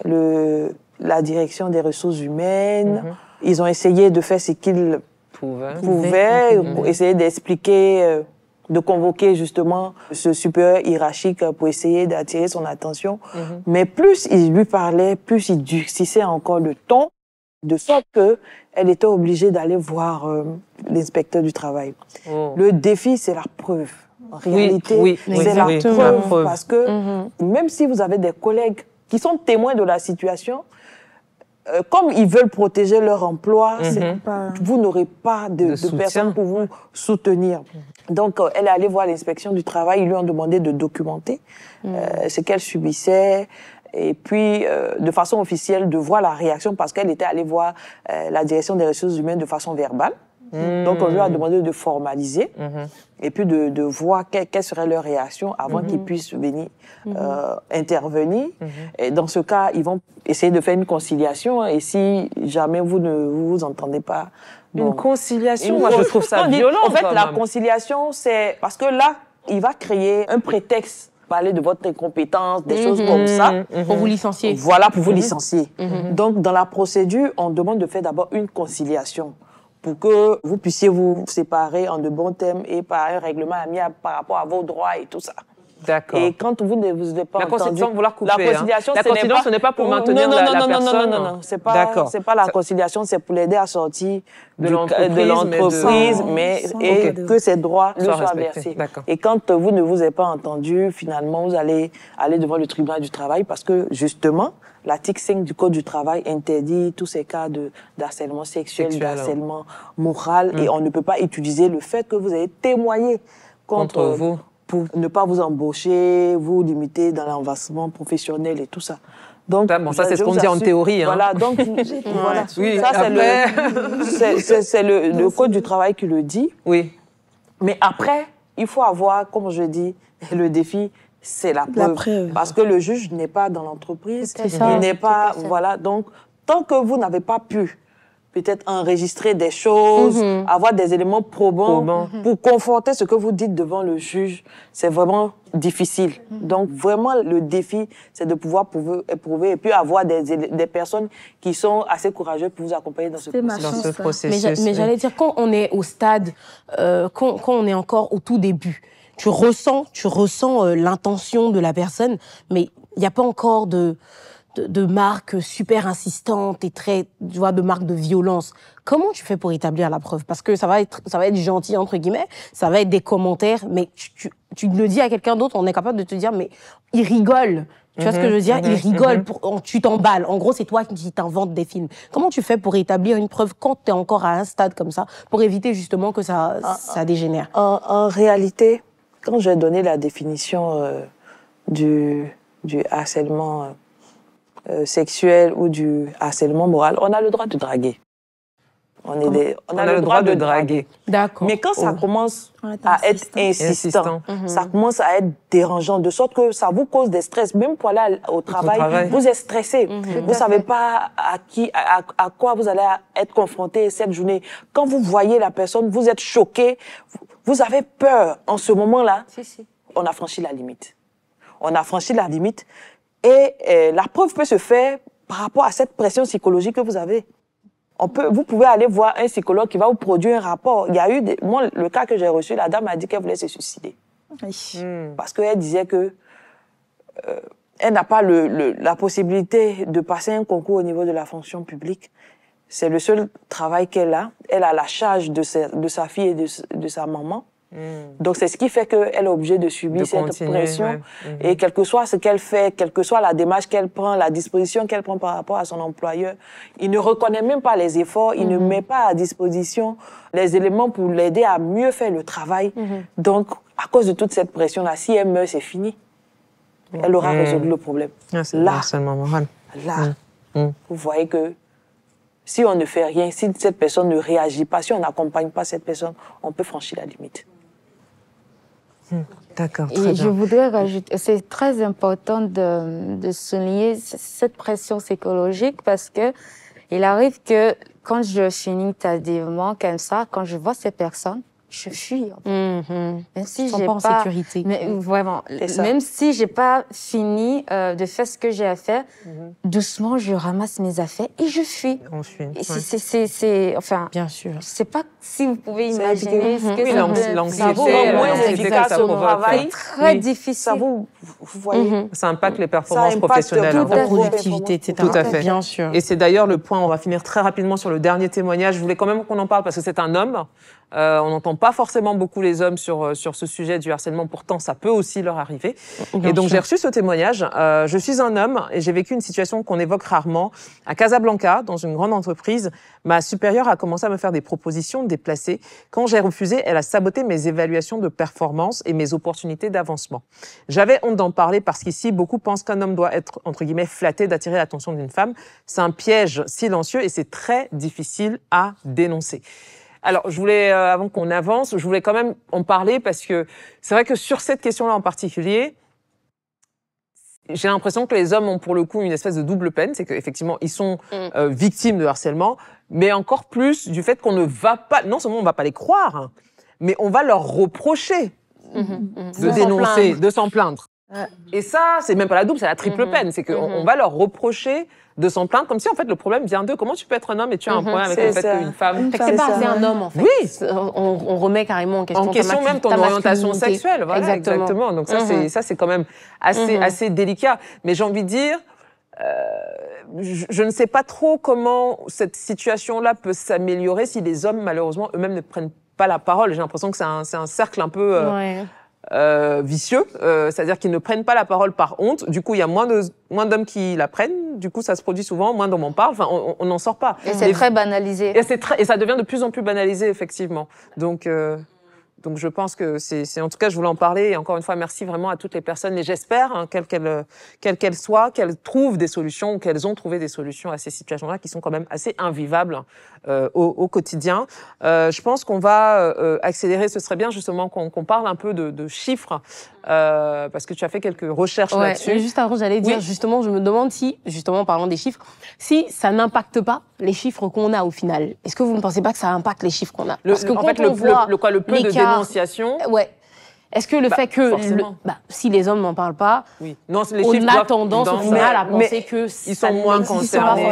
la direction des ressources humaines. Ils ont essayé de faire ce qu'ils pouvaient pour essayer d'expliquer... de convoquer justement ce supérieur hiérarchique pour essayer d'attirer son attention. Mais plus il lui parlait, plus il durcissait encore le ton, de sorte qu'elle était obligée d'aller voir l'inspecteur du travail. Le défi, c'est la preuve. En réalité, c'est la preuve. Parce que même si vous avez des collègues qui sont témoins de la situation, comme ils veulent protéger leur emploi, vous n'aurez pas de personnes pour vous soutenir. Donc, elle est allée voir l'inspection du travail. Ils lui ont demandé de documenter ce qu'elle subissait. et puis de façon officielle de voir la réaction parce qu'elle était allée voir la direction des ressources humaines de façon verbale. Donc on lui a demandé de formaliser et puis de voir quelle serait leur réaction avant qu'ils puissent venir intervenir. Et dans ce cas, ils vont essayer de faire une conciliation et si jamais vous ne vous entendez pas... Une conciliation, moi je trouve ça violent. En fait, la conciliation, c'est... Parce que là, il va créer un prétexte, parler de votre incompétence, des choses comme ça. Pour vous licencier. Voilà, pour vous licencier. Donc, dans la procédure, on demande de faire d'abord une conciliation pour que vous puissiez vous séparer en de bons termes et par un règlement amiable par rapport à vos droits et tout ça. D'accord. Et quand vous ne vous êtes pas entendu... La conciliation, vous la coupez. La conciliation, ce n'est pas pour maintenir la personne. Non. C'est pas la conciliation, c'est pour l'aider à sortir de l'entreprise, et que ses droits lui soient versés. Et quand vous ne vous êtes pas entendu, finalement, vous allez aller devant le tribunal du travail parce que, justement, l'article 5 du Code du travail interdit tous ces cas d'harcèlement sexuel, d'harcèlement moral, et on ne peut pas utiliser le fait que vous avez témoigné contre vous pour ne pas vous embaucher, vous limiter dans l'avancement professionnel et tout ça. Donc, bon, ça, c'est ce qu'on dit en théorie. Voilà, donc, voilà. Oui, ça, c'est le Code du travail qui le dit. Oui. Mais après, il faut avoir, comme je dis, le défi, c'est la preuve. Parce que le juge n'est pas dans l'entreprise. Il n'est pas, voilà. Donc, tant que vous n'avez pas pu peut-être enregistrer des choses, avoir des éléments probants pour conforter ce que vous dites devant le juge, c'est vraiment difficile. Donc, vraiment, le défi, c'est de pouvoir éprouver et puis avoir des personnes qui sont assez courageuses pour vous accompagner dans ce processus. Mais j'allais dire, quand on est au stade, quand on est encore au tout début, tu ressens l'intention de la personne, mais il n'y a pas encore de marques super insistantes et de marques de violence. Comment tu fais pour établir la preuve? Parce que ça va être gentil, entre guillemets, ça va être des commentaires, mais tu le dis à quelqu'un d'autre, on est capable de te dire, mais il rigole. Tu vois ce que je veux dire? Il rigole, tu t'emballes. En gros, c'est toi qui t'inventes des films. Comment tu fais pour établir une preuve quand tu es encore à un stade comme ça, pour éviter justement que ça dégénère? En réalité, quand j'ai donné la définition du harcèlement sexuel ou du harcèlement moral, on a le droit de draguer. On a le droit de draguer. D'accord. Mais quand ça commence à être insistant, ça commence à être dérangeant, de sorte que ça vous cause des stress. Même pour aller au travail, vous êtes stressé. Vous ne savez pas à quoi vous allez être confronté cette journée. Quand vous voyez la personne, vous êtes choqué, vous avez peur. En ce moment-là, on a franchi la limite. On a franchi la limite. Et la preuve peut se faire par rapport à cette pression psychologique que vous avez. Vous pouvez aller voir un psychologue qui va vous produire un rapport. Il y a eu, moi, le cas que j'ai reçu, la dame a dit qu'elle voulait se suicider. Parce qu'elle disait que elle n'a pas la possibilité de passer un concours au niveau de la fonction publique. C'est le seul travail qu'elle a. Elle a la charge de sa fille et de sa maman. Donc, c'est ce qui fait qu'elle est obligée de subir cette pression. Et quel que soit ce qu'elle fait, quelle que soit la démarche qu'elle prend, la disposition qu'elle prend par rapport à son employeur, il ne reconnaît même pas les efforts, il ne met pas à disposition les éléments pour l'aider à mieux faire le travail. Donc, à cause de toute cette pression-là, si elle meurt, c'est fini. Elle aura résolu le problème. Là, vous voyez que si on ne fait rien, si cette personne ne réagit pas, si on n'accompagne pas cette personne, on peut franchir la limite. D'accord, très bien. Je bien. voudrais rajouter, c'est très important de souligner cette pression psychologique parce que il arrive que quand je finis tardivement comme ça, quand je vois ces personnes, je fuis. Même si j'ai pas en sécurité. Mais vraiment, même si j'ai pas fini de faire ce que j'ai à faire, doucement je ramasse mes affaires et je fuis. On fuit. C'est enfin. Bien sûr. Je sais pas si vous pouvez imaginer ce que l'anxiété, moins efficace au travail. Très difficile. Ça vous voyez. Ça impacte les performances professionnelles. La productivité, etc. Tout à fait. Bien sûr. Et c'est d'ailleurs le point, on va finir très rapidement sur le dernier témoignage. Je voulais quand même qu'on en parle parce que c'est un homme. On entend pas forcément beaucoup les hommes sur ce sujet du harcèlement, pourtant ça peut aussi leur arriver. Et donc j'ai reçu ce témoignage. Je suis un homme et j'ai vécu une situation qu'on évoque rarement. À Casablanca, dans une grande entreprise, ma supérieure a commencé à me faire des propositions déplacées. Quand j'ai refusé, elle a saboté mes évaluations de performance et mes opportunités d'avancement. J'avais honte d'en parler parce qu'ici, beaucoup pensent qu'un homme doit être, entre guillemets, flatté d'attirer l'attention d'une femme. C'est un piège silencieux et c'est très difficile à dénoncer. Alors, je voulais, avant qu'on avance, je voulais quand même en parler parce que c'est vrai que sur cette question-là en particulier, j'ai l'impression que les hommes ont pour le coup une espèce de double peine, c'est qu'effectivement, ils sont victimes de harcèlement, mais encore plus du fait qu'on ne va pas, non seulement on ne va pas les croire, hein, mais on va leur reprocher de dénoncer, de s'en plaindre. Et ça, c'est même pas la double, c'est la triple peine, c'est qu'on va leur reprocher de s'en plaindre, comme si en fait le problème vient d'eux. Comment tu peux être un homme et tu as un problème avec le fait qu'une femme... C'est pas assez un homme en fait. Oui. On remet carrément en question, même ton orientation sexuelle. Voilà, exactement. Donc ça, c'est quand même assez délicat. Mais j'ai envie de dire, je ne sais pas trop comment cette situation-là peut s'améliorer si les hommes, malheureusement, eux-mêmes ne prennent pas la parole. J'ai l'impression que c'est un cercle un peu... vicieux, c'est-à-dire qu'ils ne prennent pas la parole par honte. Du coup, il y a moins d'hommes qui la prennent. Du coup, ça se produit souvent, moins d'hommes en parlent. Enfin, on n'en sort pas. Et c'est très banalisé. Et ça devient de plus en plus banalisé, effectivement. Donc je pense que c'est en tout cas, je voulais en parler. Et encore une fois, merci vraiment à toutes les personnes. Et j'espère, hein, quelles qu'elles soient, qu'elles trouvent des solutions ou qu'elles ont trouvé des solutions à ces situations-là qui sont quand même assez invivables au quotidien. Je pense qu'on va accélérer. Ce serait bien justement qu'on parle un peu de chiffres parce que tu as fait quelques recherches là-dessus. Juste avant, j'allais dire, justement, je me demande si, justement, en parlant des chiffres, si ça n'impacte pas les chiffres qu'on a au final. Est-ce que vous ne pensez pas que ça impacte les chiffres qu'on a? Parce que en fait, le peu de dénonciation. Ouais. Est-ce que le fait que si les hommes n'en parlent pas, non, les on a tendance au final à penser que ils sont moins concernés.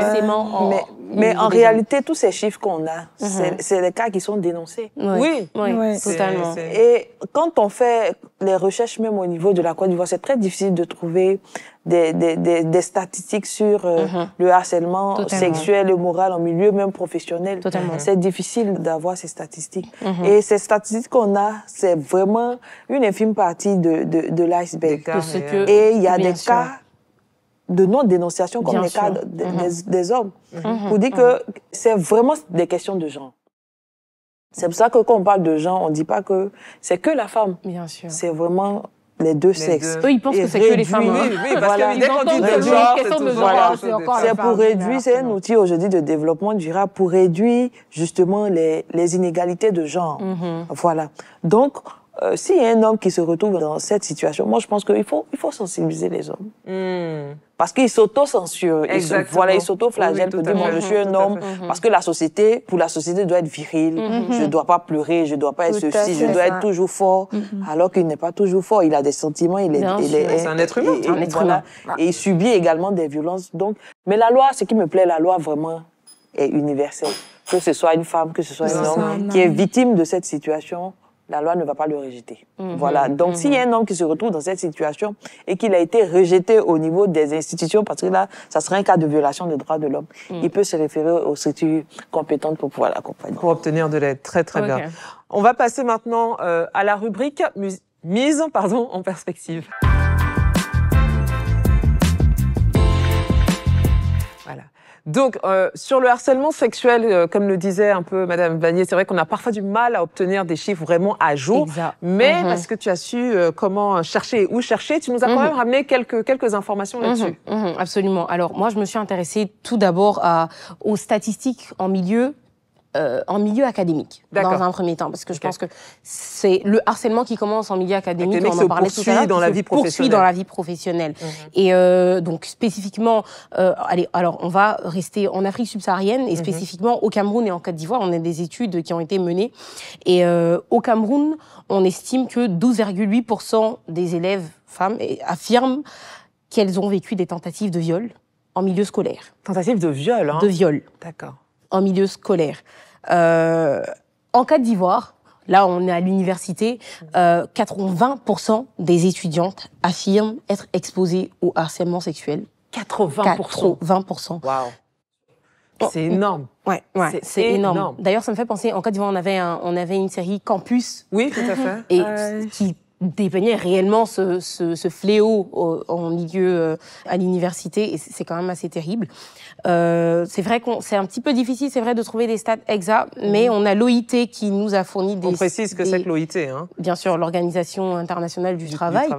Mais en réalité, tous ces chiffres qu'on a, c'est les cas qui sont dénoncés. Oui, totalement. Et quand on fait les recherches, même au niveau de la Côte d'Ivoire, c'est très difficile de trouver des statistiques sur le harcèlement sexuel et moral en milieu même professionnel. C'est difficile d'avoir ces statistiques. Et ces statistiques qu'on a, c'est vraiment une infime partie de l'iceberg. Et il y a des cas de non-dénonciation comme les cas des hommes. Pour dire que c'est vraiment des questions de genre. C'est pour ça que quand on parle de genre, on ne dit pas que c'est que la femme. Bien sûr. C'est vraiment les deux sexes. Eux, ils pensent que c'est que les femmes. Oui, parce que dès qu'on dit de genre, c'est pour réduire, c'est un outil aujourd'hui de développement durable pour réduire justement les inégalités de genre. Voilà. Donc, s'il y a un homme qui se retrouve dans cette situation, moi je pense qu'il faut sensibiliser les hommes. Parce qu'ils s'auto-censurent, ils s'auto-flagellent pour dire bon, je suis un homme, parce que pour la société doit être virile, je ne dois pas pleurer, je ne dois pas être ceci, je dois être toujours fort, alors qu'il n'est pas toujours fort, il a des sentiments, c'est un être humain. Et il subit également des violences. Donc, mais la loi, ce qui me plaît, la loi vraiment est universelle. Que ce soit une femme, que ce soit un homme qui est victime de cette situation, la loi ne va pas le rejeter. Voilà. Donc, s'il y a un homme qui se retrouve dans cette situation et qu'il a été rejeté au niveau des institutions, parce que là, ça serait un cas de violation des droits de l'homme, il peut se référer aux structures compétentes pour pouvoir l'accompagner. Pour obtenir de l'aide. Très, très bien. On va passer maintenant à la rubrique mise en perspective. Voilà. Donc, sur le harcèlement sexuel, comme le disait un peu Madame Vanier, c'est vrai qu'on a parfois du mal à obtenir des chiffres vraiment à jour. Mais parce que tu as su comment chercher et où chercher, tu nous as quand même ramené quelques informations là-dessus. Absolument. Alors, moi, je me suis intéressée tout d'abord aux statistiques en milieu académique, dans un premier temps, parce que je pense que c'est le harcèlement qui commence en milieu académique, on en parlait tout à l'heure, qui se poursuit dans la vie professionnelle. Et donc spécifiquement, alors on va rester en Afrique subsaharienne et spécifiquement au Cameroun et en Côte d'Ivoire, on a des études qui ont été menées. Et au Cameroun, on estime que 12,8% des élèves femmes affirment qu'elles ont vécu des tentatives de viol en milieu scolaire. Tentatives de viol, hein? De viol. D'accord. En milieu scolaire. En Côte d'Ivoire, là on est à l'université, 80% des étudiantes affirment être exposées au harcèlement sexuel. 80%. 80%. Waouh. C'est énorme. Ouais, c'est énorme. D'ailleurs, ça me fait penser, en Côte d'Ivoire, on avait une série Campus. Oui, tout à fait. Et qui dépeignait réellement ce fléau en milieu à l'université, et c'est quand même assez terrible. C'est vrai c'est un petit peu difficile, c'est vrai, de trouver des stats exacts, mais on a l'OIT qui nous a fourni des... On précise que c'est que l'OIT, hein. Bien sûr, l'Organisation internationale du travail,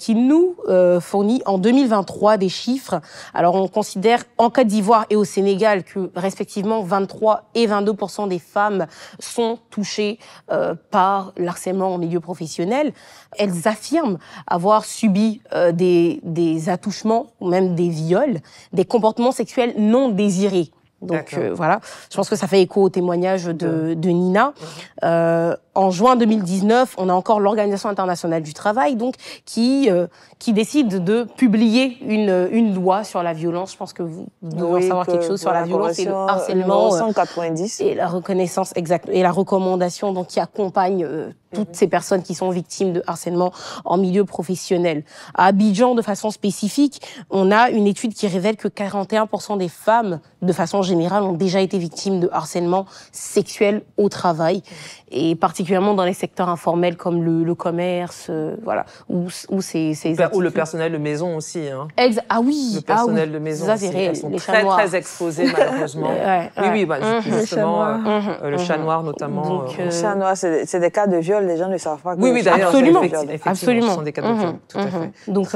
qui nous fournit en 2023 des chiffres. Alors, on considère en Côte d'Ivoire et au Sénégal que, respectivement, 23 et 22% des femmes sont touchées par l'harcèlement en milieu professionnel. Elles affirment avoir subi des attouchements ou même des viols, des comportements sexuels non désirés. Donc voilà, je pense que ça fait écho au témoignage de Nina. En juin 2019, on a encore l'Organisation internationale du travail, donc qui décide de publier une loi sur la violence. Je pense que vous devez en savoir quelque chose sur la violence et le harcèlement 190 et la reconnaissance exacte et la recommandation donc qui accompagne toutes ces personnes qui sont victimes de harcèlement en milieu professionnel. À Abidjan, de façon spécifique, on a une étude qui révèle que 41% des femmes, de façon générale, ont déjà été victimes de harcèlement sexuel au travail, et particulièrement dans les secteurs informels comme le commerce, voilà, où ou le personnel de maison aussi, hein. Ah oui, le personnel de maison, ça c'est réel. Elles sont très exposées malheureusement. Oui, justement, le chat noir notamment. Donc, le chat noir, c'est des cas de viol, les gens ne savent pas. Oui, d'ailleurs, absolument, effectivement, ce sont des cas de viol, tout à fait. Donc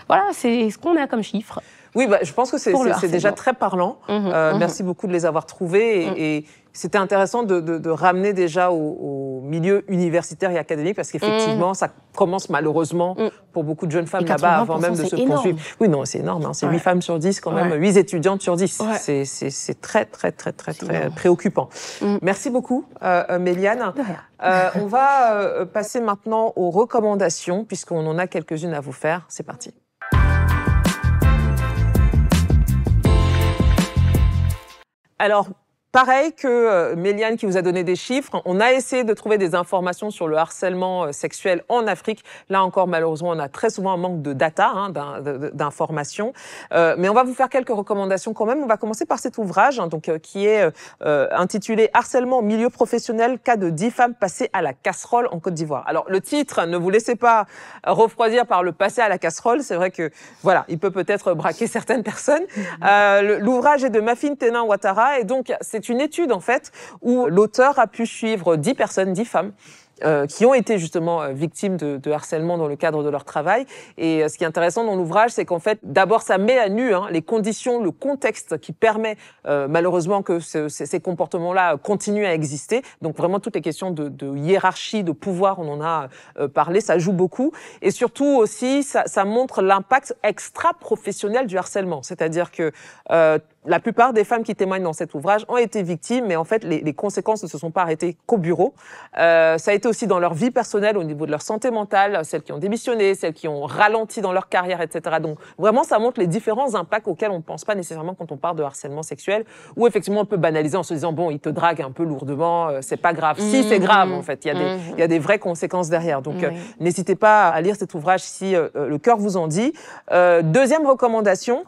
voilà, c'est ce qu'on a comme chiffre. Oui, je pense que c'est déjà très parlant. Merci beaucoup de les avoir trouvés et c'était intéressant de ramener déjà au milieu universitaire et académique parce qu'effectivement, ça commence malheureusement pour beaucoup de jeunes femmes là-bas avant même de se poursuivre. Oui, non, c'est énorme. Hein, c'est 8 femmes sur 10 quand même, 8 étudiantes sur 10. Ouais. C'est très préoccupant. Merci beaucoup, Méliane. On va passer maintenant aux recommandations puisqu'on en a quelques-unes à vous faire. C'est parti. Alors, pareil que Méliane qui vous a donné des chiffres, on a essayé de trouver des informations sur le harcèlement sexuel en Afrique. Là encore, malheureusement, on a très souvent un manque de data, d'informations. Mais on va vous faire quelques recommandations quand même. On va commencer par cet ouvrage qui est intitulé « Harcèlement au milieu professionnel, cas de 10 femmes passées à la casserole en Côte d'Ivoire ». Alors, le titre, ne vous laissez pas refroidir par le passé à la casserole. C'est vrai que, voilà, il peut peut-être braquer certaines personnes. L'ouvrage est de Mafin Tenin Ouattara et donc, c'est une étude, en fait, où l'auteur a pu suivre 10 personnes, 10 femmes, qui ont été justement victimes de harcèlement dans le cadre de leur travail. Et ce qui est intéressant dans l'ouvrage, c'est qu'en fait, d'abord, ça met à nu les conditions, le contexte qui permet malheureusement que ces comportements-là continuent à exister. Donc vraiment, toutes les questions de hiérarchie, de pouvoir, on en a parlé, ça joue beaucoup. Et surtout aussi, ça montre l'impact extra-professionnel du harcèlement. C'est-à-dire que la plupart des femmes qui témoignent dans cet ouvrage ont été victimes, mais en fait, les conséquences ne se sont pas arrêtées qu'au bureau. Ça a été aussi dans leur vie personnelle, au niveau de leur santé mentale, celles qui ont démissionné, celles qui ont ralenti dans leur carrière, etc. Donc, vraiment, ça montre les différents impacts auxquels on ne pense pas nécessairement quand on parle de harcèlement sexuel, où effectivement, on peut banaliser en se disant, bon, il te drague un peu lourdement, c'est pas grave. Si, c'est grave, en fait. Il y a des vraies conséquences derrière. Donc, n'hésitez pas à lire cet ouvrage si le cœur vous en dit. Deuxième recommandation.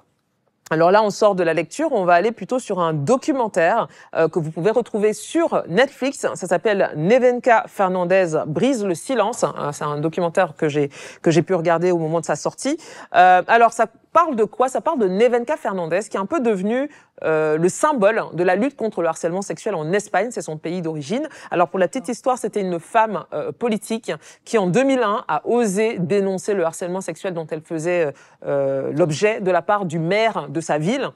Alors là, on sort de la lecture, on va aller plutôt sur un documentaire que vous pouvez retrouver sur Netflix. Ça s'appelle Nevenka Fernandez brise le silence. C'est un documentaire que j'ai pu regarder au moment de sa sortie. Alors ça parle de quoi ? Ça parle de Nevenka Fernandez, qui est un peu devenue le symbole de la lutte contre le harcèlement sexuel en Espagne, c'est son pays d'origine. Alors pour la petite histoire, c'était une femme politique qui en 2001 a osé dénoncer le harcèlement sexuel dont elle faisait l'objet de la part du maire de sa ville,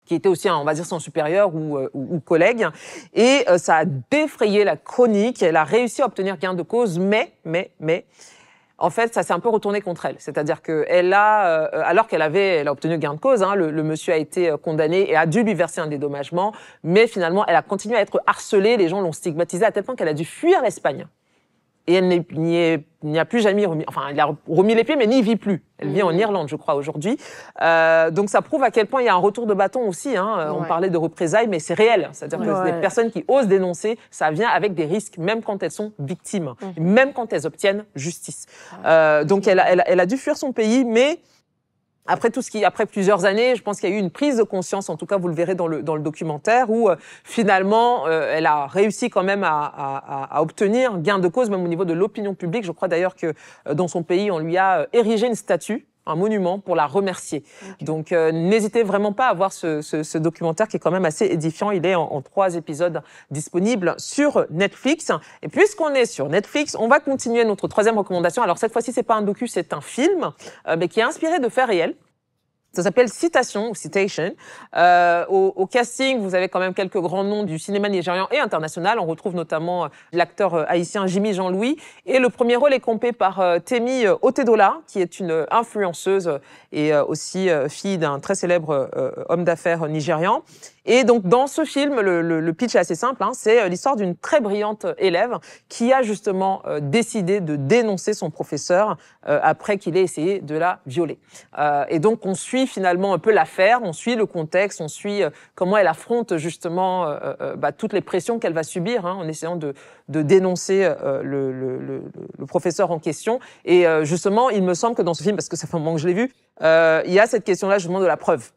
qui était aussi, on va dire, son supérieur ou collègue. Et ça a défrayé la chronique. Elle a réussi à obtenir gain de cause, mais en fait, ça s'est un peu retourné contre elle. C'est-à-dire qu'elle a, alors qu'elle a obtenu gain de cause, le monsieur a été condamné et a dû lui verser un dédommagement, mais finalement, elle a continué à être harcelée. Les gens l'ont stigmatisée à tel point qu'elle a dû fuir l'Espagne. Et elle n'y a plus jamais remis, enfin, elle a remis les pieds, mais n'y vit plus. Elle vit en Irlande, je crois, aujourd'hui. Donc, ça prouve à quel point il y a un retour de bâton aussi, On parlait de représailles, mais c'est réel. C'est-à-dire que les personnes qui osent dénoncer, ça vient avec des risques, même quand elles sont victimes, même quand elles obtiennent justice. Donc, elle a dû fuir son pays, mais après plusieurs années, je pense qu'il y a eu une prise de conscience, en tout cas vous le verrez dans le documentaire, où finalement elle a réussi quand même à obtenir gain de cause, même au niveau de l'opinion publique. Je crois d'ailleurs que dans son pays, on lui a érigé une statue, un monument pour la remercier. Okay. Donc n'hésitez vraiment pas à voir ce documentaire qui est quand même assez édifiant. Il est en 3 épisodes disponibles sur Netflix. Et puisqu'on est sur Netflix, on va continuer notre 3e recommandation. Alors cette fois-ci, c'est pas un docu, c'est un film, mais qui est inspiré de faits réels. Ça s'appelle Citation ou Citation. Au casting, vous avez quand même quelques grands noms du cinéma nigérian et international. On retrouve notamment l'acteur haïtien Jimmy Jean-Louis. Et le premier rôle est campé par Temi Otedola, qui est une influenceuse et aussi fille d'un très célèbre homme d'affaires nigérian. Et donc, dans ce film, le pitch est assez simple, hein, c'est l'histoire d'une très brillante élève qui a justement décidé de dénoncer son professeur après qu'il ait essayé de la violer. Et donc, on suit finalement un peu l'affaire, on suit le contexte, on suit comment elle affronte justement toutes les pressions qu'elle va subir en essayant de dénoncer le professeur en question. Et justement, il me semble que dans ce film, parce que ça fait un moment que je l'ai vu, il y a cette question-là justement de la preuve.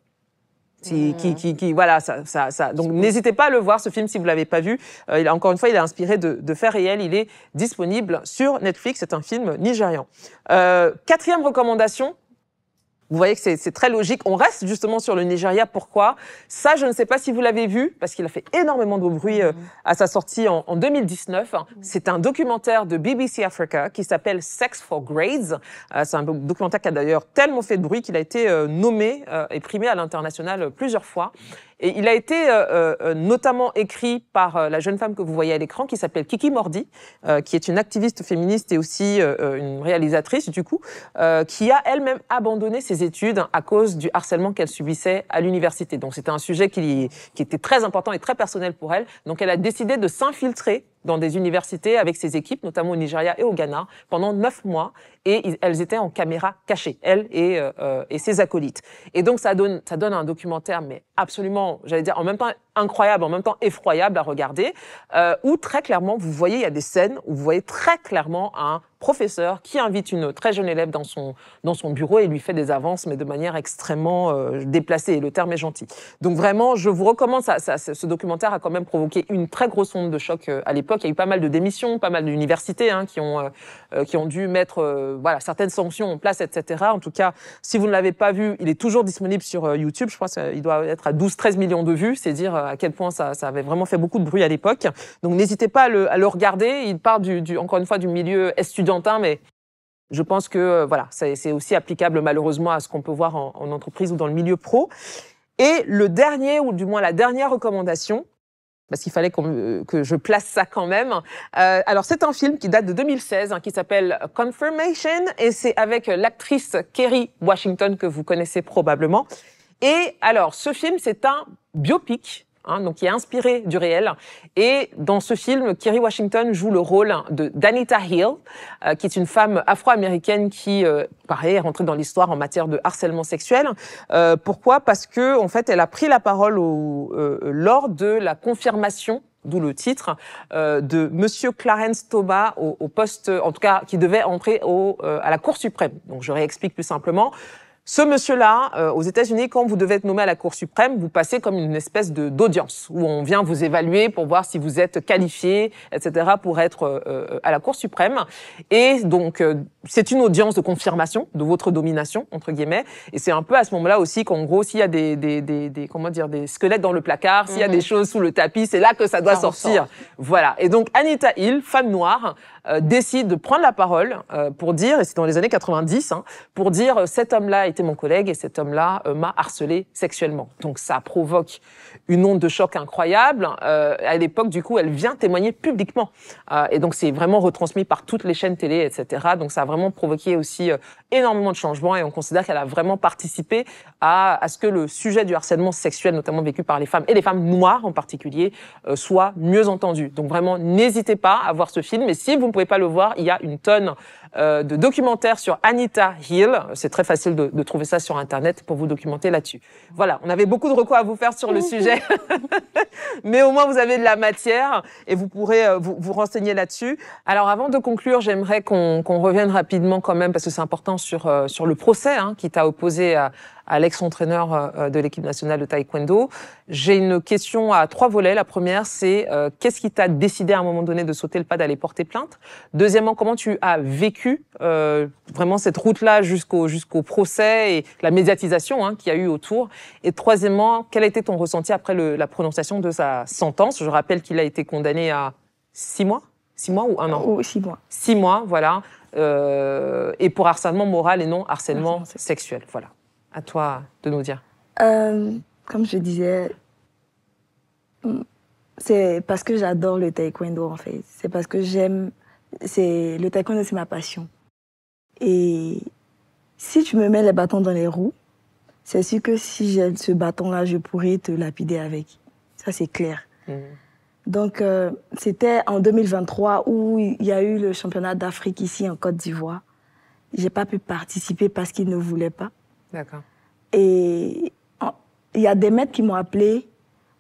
Voilà, ça. Donc, n'hésitez pas à le voir, ce film, si vous l'avez pas vu. Encore une fois, il est inspiré de faits réels. Il est disponible sur Netflix. C'est un film nigérian. 4e recommandation. Vous voyez que c'est très logique. On reste justement sur le Nigeria. Pourquoi? Ça, je ne sais pas si vous l'avez vu, parce qu'il a fait énormément de bruit à sa sortie en 2019. C'est un documentaire de BBC Africa qui s'appelle Sex for Grades. C'est un documentaire qui a d'ailleurs tellement fait de bruit qu'il a été nommé et primé à l'international plusieurs fois. Et il a été notamment écrit par la jeune femme que vous voyez à l'écran, qui s'appelle Kiki Mordi, qui est une activiste féministe et aussi une réalisatrice, du coup, qui a elle-même abandonné ses études à cause du harcèlement qu'elle subissait à l'université. Donc c'était un sujet qui était très important et très personnel pour elle. Donc elle a décidé de s'infiltrer dans des universités avec ses équipes, notamment au Nigeria et au Ghana, pendant 9 mois. Et elles étaient en caméra cachée, elle et ses acolytes. Et donc, ça donne un documentaire, mais absolument, j'allais dire, en même temps incroyable, en même temps effroyable à regarder, où très clairement, vous voyez, il y a des scènes où vous voyez très clairement un professeur qui invite une très jeune élève dans son bureau et lui fait des avances, mais de manière extrêmement déplacée. Et le terme est gentil. Donc vraiment, je vous recommande, ce documentaire a quand même provoqué une très grosse onde de choc à l'époque. Il y a eu pas mal de démissions, pas mal d'universités qui ont dû mettre certaines sanctions en place, etc. En tout cas, si vous ne l'avez pas vu, il est toujours disponible sur YouTube. Je crois qu'il doit être à 12-13 millions de vues. C'est dire à quel point ça avait vraiment fait beaucoup de bruit à l'époque. Donc n'hésitez pas à le regarder. Il part encore une fois du milieu estudiantin, mais je pense que c'est aussi applicable malheureusement à ce qu'on peut voir en entreprise ou dans le milieu pro. Et le dernier, ou du moins la dernière recommandation, parce qu'il fallait que je place ça quand même. Alors, c'est un film qui date de 2016, qui s'appelle Confirmation, et c'est avec l'actrice Kerry Washington, que vous connaissez probablement. Et alors, ce film, c'est un biopic, donc qui est inspiré du réel. Et dans ce film, Kerry Washington joue le rôle de Danita Hill, qui est une femme afro-américaine qui, pareil, est rentrée dans l'histoire en matière de harcèlement sexuel. Pourquoi? Parce que, en fait, elle a pris la parole lors de la confirmation, d'où le titre, de Monsieur Clarence Thomas au poste, en tout cas, qui devait entrer à la Cour suprême. Donc, je réexplique plus simplement. Ce monsieur-là, aux États-Unis, quand vous devez être nommé à la Cour suprême, vous passez comme une espèce d'audience où on vient vous évaluer pour voir si vous êtes qualifié, etc., pour être à la Cour suprême. Et donc, c'est une audience de confirmation de votre domination, entre guillemets. Et c'est un peu à ce moment-là aussi qu'en gros, s'il y a des squelettes dans le placard, s'il y a des choses sous le tapis, c'est là que ça doit sortir. Voilà. Et donc, Anita Hill, femme noire, décide de prendre la parole pour dire, et c'est dans les années 90, pour dire cet homme-là était mon collègue et cet homme-là m'a harcelé sexuellement. Donc ça provoque une onde de choc incroyable. À l'époque, du coup, elle vient témoigner publiquement. Et donc c'est vraiment retransmis par toutes les chaînes télé, etc. Donc ça a vraiment provoqué aussi énormément de changements et on considère qu'elle a vraiment participé à ce que le sujet du harcèlement sexuel, notamment vécu par les femmes et les femmes noires en particulier, soit mieux entendu. Donc vraiment, n'hésitez pas à voir ce film. Et si vous ne pouvez pas le voir, il y a une tonne de documentaire sur Anita Hill. C'est très facile de trouver ça sur Internet pour vous documenter là-dessus. Voilà, on avait beaucoup de recos à vous faire sur le sujet, mais au moins vous avez de la matière et vous pourrez vous renseigner là-dessus. Alors avant de conclure, j'aimerais qu'on revienne rapidement quand même, parce que c'est important, sur le procès qui t'a opposé à l'ex-entraîneur de l'équipe nationale de taekwondo. J'ai une question à 3 volets. La première, c'est qu'est-ce qui t'a décidé à un moment donné de sauter le pas d'aller porter plainte? Deuxièmement, comment tu as vécu vraiment cette route-là jusqu'au procès et la médiatisation qu'il y a eu autour? Et troisièmement, quel a été ton ressenti après la prononciation de sa sentence? Je rappelle qu'il a été condamné à 6 mois? 6 mois ou 1 an? Oh, 6 mois. 6 mois, voilà. Et pour harcèlement moral et non harcèlement sexuel. Voilà. À toi de nous dire. Comme je disais, c'est parce que j'adore le taekwondo, en fait. C'est parce que le taekwondo, c'est ma passion. Et si tu me mets les bâtons dans les roues, c'est sûr que si j'ai ce bâton-là, je pourrais te lapider avec. Ça, c'est clair. Donc, c'était en 2023 où il y a eu le championnat d'Afrique ici en Côte d'Ivoire. J'ai pas pu participer parce qu'ils ne voulaient pas. D'accord. Et il y a des maîtres qui m'ont appelé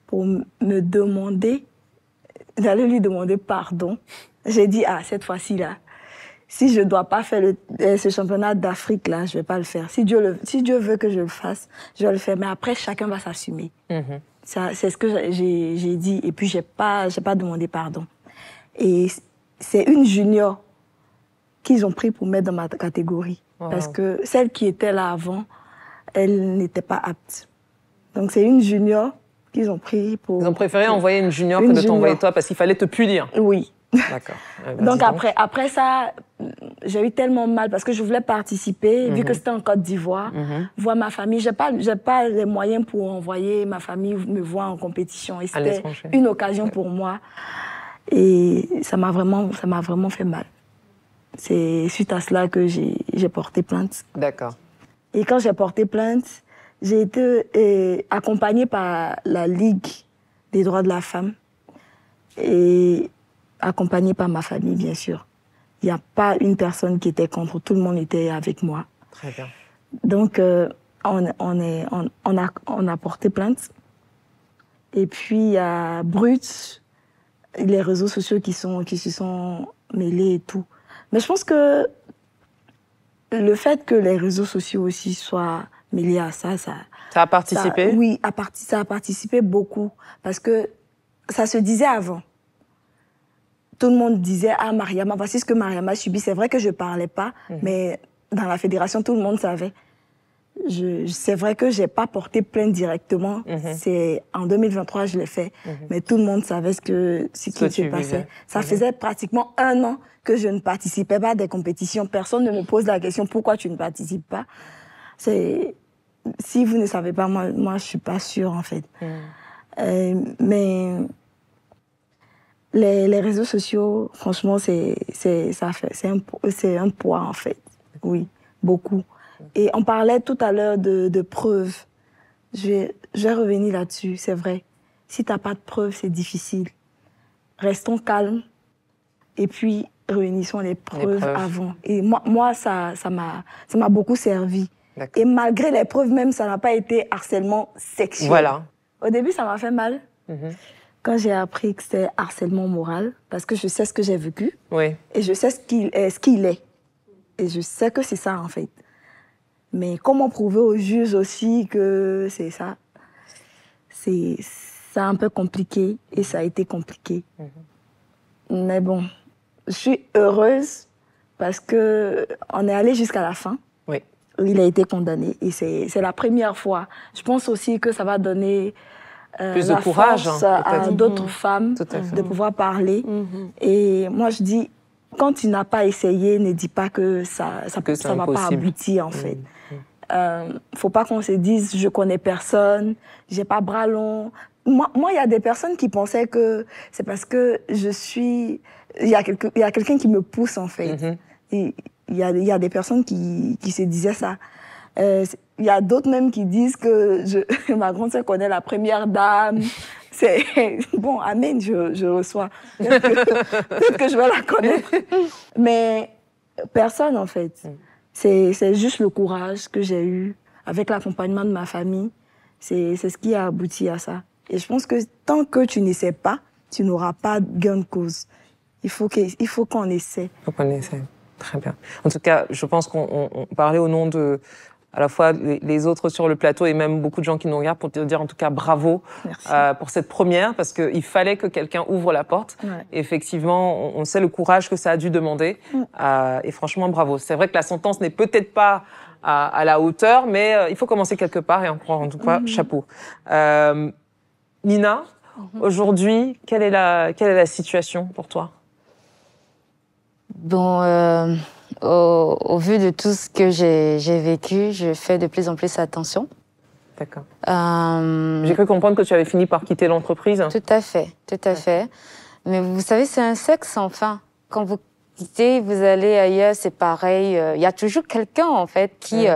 pour me demander, j'allais lui demander pardon. J'ai dit, cette fois-ci-là, si je ne dois pas faire ce championnat d'Afrique-là, je ne vais pas le faire. Si Dieu veut que je le fasse, je vais le faire. Mais après, chacun va s'assumer. C'est ce que j'ai dit. Et puis, je n'ai pas demandé pardon. Et c'est une junior qu'ils ont pris pour mettre dans ma catégorie. Wow. Parce que celle qui était là avant, elle n'était pas apte. Donc, c'est une junior qu'ils ont pris pour... Ils ont préféré envoyer une junior que de t'envoyer toi parce qu'il fallait te punir. Oui. D'accord. Donc, après ça, j'ai eu tellement mal parce que je voulais participer, vu que c'était en Côte d'Ivoire, voir ma famille. J'ai pas les moyens pour envoyer ma famille me voir en compétition. Et c'était une occasion pour moi. Et ça m'a vraiment fait mal. C'est suite à cela que j'ai porté plainte. D'accord. Et quand j'ai porté plainte, j'ai été accompagnée par la Ligue des droits de la femme et accompagnée par ma famille, bien sûr. Il n'y a pas une personne qui était contre, tout le monde était avec moi. Très bien. Donc, on a porté plainte. Et puis, il y a Brut, les réseaux sociaux qui se sont mêlés et tout. Mais je pense que le fait que les réseaux sociaux aussi soient mêlés à ça... Ça a participé? Oui, ça a participé beaucoup. Parce que ça se disait avant. Tout le monde disait « Ah, Mariama, voici ce que Mariama subit ». C'est vrai que je ne parlais pas, mais dans la fédération, tout le monde savait. C'est vrai que je n'ai pas porté plainte directement. C'est en 2023 je l'ai fait. Mais tout le monde savait ce qui se passait. Ça faisait pratiquement 1 an que je ne participais pas à des compétitions. Personne ne me pose la question « Pourquoi tu ne participes pas ?» Si vous ne savez pas, moi je ne suis pas sûre, en fait. Mais les réseaux sociaux, franchement, c'est un poids, en fait. Oui, beaucoup. Et on parlait tout à l'heure de preuves. Je vais revenir là-dessus, c'est vrai. Si tu n'as pas de preuves, c'est difficile. Restons calmes et puis réunissons les preuves avant. Et moi ça m'a beaucoup servi. Et malgré les preuves même, ça n'a pas été harcèlement sexuel. Voilà. Au début, ça m'a fait mal. Quand j'ai appris que c'était harcèlement moral, parce que je sais ce que j'ai vécu. Oui. Et je sais ce qu'il est. Et je sais que c'est ça, en fait. Mais comment prouver aux juges aussi que c'est ça? C'est un peu compliqué et ça a été compliqué. Mais bon, je suis heureuse parce qu'on est allé jusqu'à la fin. Oui. Il a été condamné et c'est la première fois. Je pense aussi que ça va donner plus de courage à d'autres femmes de pouvoir parler. Et moi, je dis, quand tu n'as pas essayé, ne dis pas que ça ne va pas aboutir, en fait. Faut pas qu'on se dise, je connais personne, j'ai pas bras long. Moi, il y a des personnes qui pensaient que c'est parce que je suis... Il y a quelqu'un qui me pousse, en fait. Il y a des personnes qui se disaient ça. Il y a d'autres même qui disent que ma grande sœur connaît la première dame. C'est bon, amen, je reçois. Peut-être que je vais la connaître. Mais Personne, en fait. C'est juste le courage que j'ai eu avec l'accompagnement de ma famille. C'est ce qui a abouti à ça. Et je pense que tant que tu n'essaies pas, tu n'auras pas gain de cause. Il faut qu'on essaie. Il faut qu'on essaie. Très bien. En tout cas, je pense qu'on parlait au nom de à la fois les autres sur le plateau et même beaucoup de gens qui nous regardent pour te dire en tout cas bravo pour cette première, parce qu'il fallait que quelqu'un ouvre la porte. Ouais. Et effectivement, on sait le courage que ça a dû demander. Et franchement, bravo. C'est vrai que la sentence n'est peut-être pas à la hauteur, mais il faut commencer quelque part et en tout cas, chapeau. Nina, aujourd'hui, quelle est la situation pour toi? Bon, au vu de tout ce que j'ai vécu, je fais de plus en plus attention. D'accord. J'ai cru comprendre que tu avais fini par quitter l'entreprise. Tout à fait, tout à fait. Mais vous savez, c'est un sexe sans fin. Quand vous quittez, vous allez ailleurs, c'est pareil. Il y a toujours quelqu'un, en fait, qui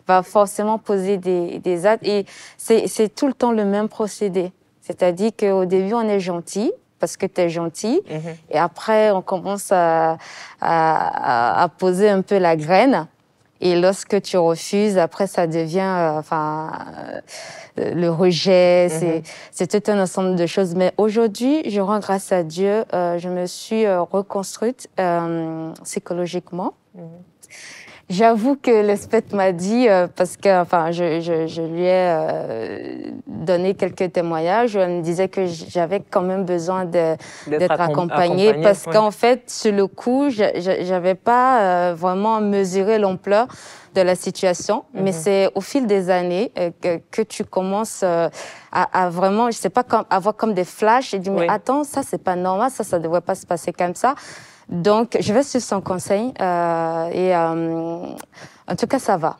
va forcément poser des actes. Et c'est tout le temps le même procédé. C'est-à-dire qu'au début, on est gentil, parce que tu es gentil. Et après, on commence à poser un peu la graine. Et lorsque tu refuses, après, ça devient le rejet. C'est tout un ensemble de choses. Mais aujourd'hui, je rends grâce à Dieu. Je me suis reconstruite psychologiquement. J'avoue que l'espèce m'a dit, parce que je lui ai donné quelques témoignages, elle me disait que j'avais quand même besoin d'être accompagnée, parce qu'en fait, sur le coup, j'avais pas vraiment mesuré l'ampleur de la situation, mais c'est au fil des années que tu commences à vraiment, je sais pas, avoir comme des flashs et dire mais attends, ça c'est pas normal, ça devrait pas se passer comme ça. Donc, je vais suivre son conseil en tout cas, ça va.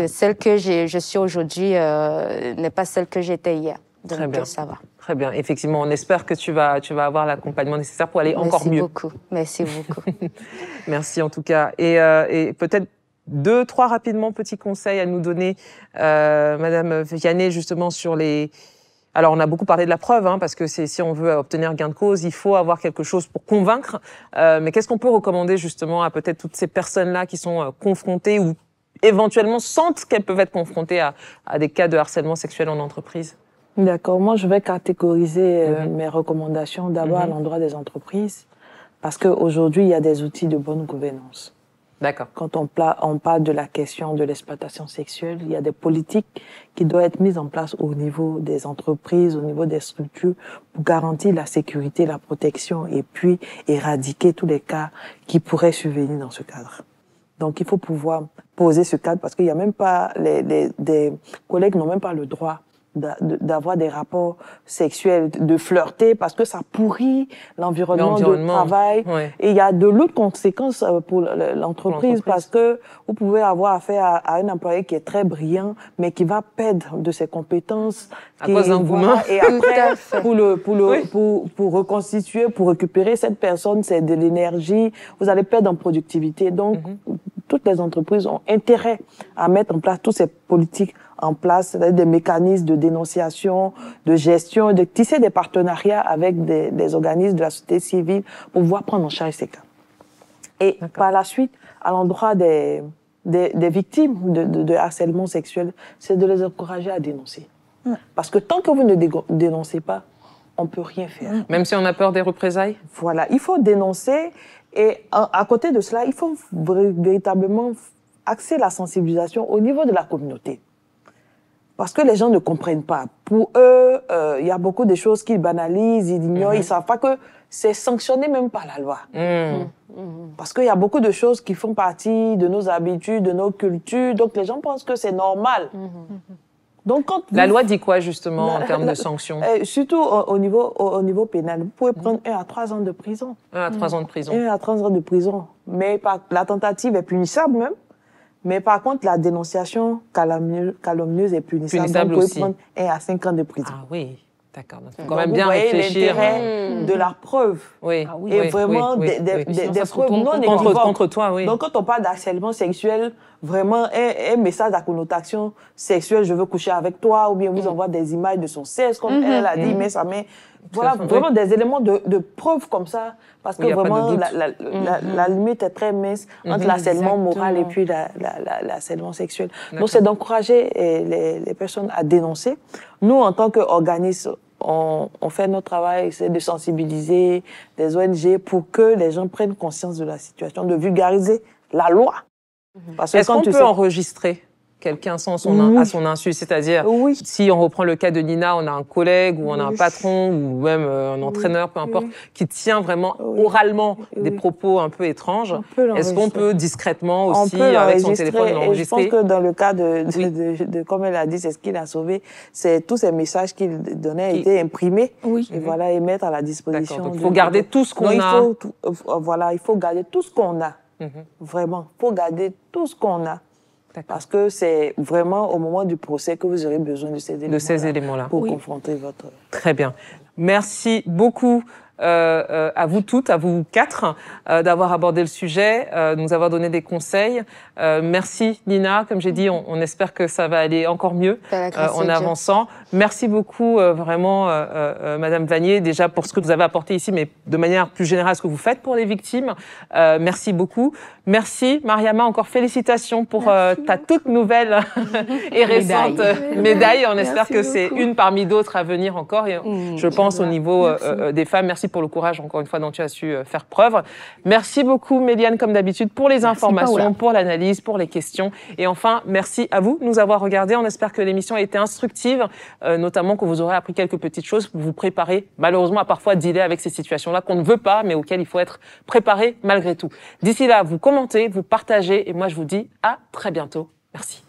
Celle que je suis aujourd'hui n'est pas celle que j'étais hier. Donc, très bien. Ça va. Très bien. Effectivement, on espère que tu vas avoir l'accompagnement nécessaire pour aller encore mieux. Merci beaucoup. Merci en tout cas. Et peut-être 2, 3 rapidement petits conseils à nous donner, Madame Vianney, justement sur les... Alors, on a beaucoup parlé de la preuve, parce que si on veut obtenir gain de cause, il faut avoir quelque chose pour convaincre. Mais qu'est-ce qu'on peut recommander justement à peut-être toutes ces personnes-là qui sont confrontées ou éventuellement sentent qu'elles peuvent être confrontées à des cas de harcèlement sexuel en entreprise? D'accord. Moi, je vais catégoriser mes recommandations d'abord à l'endroit des entreprises, parce qu'aujourd'hui, il y a des outils de bonne gouvernance. D'accord. Quand on parle de la question de l'exploitation sexuelle, il y a des politiques qui doivent être mises en place au niveau des entreprises, au niveau des structures, pour garantir la sécurité, la protection et puis éradiquer tous les cas qui pourraient survenir dans ce cadre. Donc, il faut pouvoir poser ce cadre parce qu'il y a même pas des collègues n'ont même pas le droit d'avoir des rapports sexuels, de flirter, parce que ça pourrit l'environnement de travail. Ouais. Et il y a de l'autre conséquences pour l'entreprise, parce que vous pouvez avoir affaire à un employé qui est très brillant, mais qui va perdre de ses compétences. À cause d'un gourmand. Et après, pour reconstituer, pour récupérer cette personne, c'est de l'énergie. Vous allez perdre en productivité. Donc, toutes les entreprises ont intérêt à mettre en place toutes ces politiques en place, c'est-à-dire des mécanismes de dénonciation, de gestion, de tisser des partenariats avec des organismes de la société civile pour pouvoir prendre en charge ces cas. Et par la suite, à l'endroit des victimes de harcèlement sexuel, c'est de les encourager à dénoncer. Parce que tant que vous ne dénoncez pas, on peut rien faire. Même si on a peur des représailles? Voilà, il faut dénoncer et à côté de cela, il faut véritablement axer la sensibilisation au niveau de la communauté. Parce que les gens ne comprennent pas. Pour eux, il y a beaucoup de choses qu'ils banalisent, ils ignorent, ils ne savent pas que c'est sanctionné même par la loi. Parce qu'il y a beaucoup de choses qui font partie de nos habitudes, de nos cultures, donc les gens pensent que c'est normal. Donc, la loi dit quoi justement en termes de sanctions? Surtout au niveau pénal, vous pouvez prendre 1 à 3 ans de prison. 1 à 3 ans de prison. 1 à 3 ans de prison. Mais la tentative est punissable même. Mais par contre, la dénonciation calomnieuse est punissable. Donc, vous pouvez prendre 1 à 5 ans de prison. Ah oui, d'accord. Il faut quand même bien réfléchir. L'intérêt de la preuve. Oui. Et vraiment des preuves non négociables. Contre toi, oui. Donc, quand on parle d'harcèlement sexuel, vraiment un message à connotation sexuelle, je veux coucher avec toi, ou bien vous envoie des images de son sexe, comme elle a dit, mais ça met... Voilà, vraiment des éléments de preuve comme ça, parce que vraiment, la limite est très mince entre l'harcèlement moral et puis l'harcèlement sexuel. Donc, c'est d'encourager les personnes à dénoncer. Nous, en tant qu'organisme, on fait notre travail, c'est de sensibiliser des ONG pour que les gens prennent conscience de la situation, de vulgariser la loi. Est-ce qu'on peut enregistrer quelqu'un à son insu, c'est-à-dire si on reprend le cas de Nina, on a un collègue ou on a un patron ou même un entraîneur, peu importe, qui tient vraiment oralement des propos un peu étranges. Est-ce qu'on peut discrètement aussi avec son téléphone l'enregistrer? Je pense que dans le cas de comme elle a dit, c'est ce qu'il a sauvé, c'est tous ces messages qu'il donnait étaient imprimés et voilà et mettre à la disposition. Donc, il faut garder tout ce qu'on a. Voilà, il faut garder tout ce qu'on a. Vraiment, il faut garder tout ce qu'on a. Parce que c'est vraiment au moment du procès que vous aurez besoin de ces éléments-là pour confronter votre... Très bien. Merci beaucoup à vous toutes, à vous quatre, d'avoir abordé le sujet, nous avoir donné des conseils. Merci Nina, comme j'ai dit, on espère que ça va aller encore mieux en avançant. Merci beaucoup vraiment Madame Vanier, déjà pour ce que vous avez apporté ici, mais de manière plus générale ce que vous faites pour les victimes. Merci beaucoup. Merci Mariama, encore félicitations pour ta toute nouvelle et récente médaille. On espère que c'est une parmi d'autres à venir encore. Et je pense au niveau des femmes. Merci pour le courage, encore une fois, dont tu as su faire preuve. Merci beaucoup, Méliane, comme d'habitude, pour les informations, pour l'analyse, pour les questions. Et enfin, merci à vous de nous avoir regardés. On espère que l'émission a été instructive, notamment que vous aurez appris quelques petites choses pour vous préparer, malheureusement, à parfois dealer avec ces situations-là qu'on ne veut pas, mais auxquelles il faut être préparé malgré tout. D'ici là, vous commentez, vous partagez, et moi, je vous dis à très bientôt. Merci.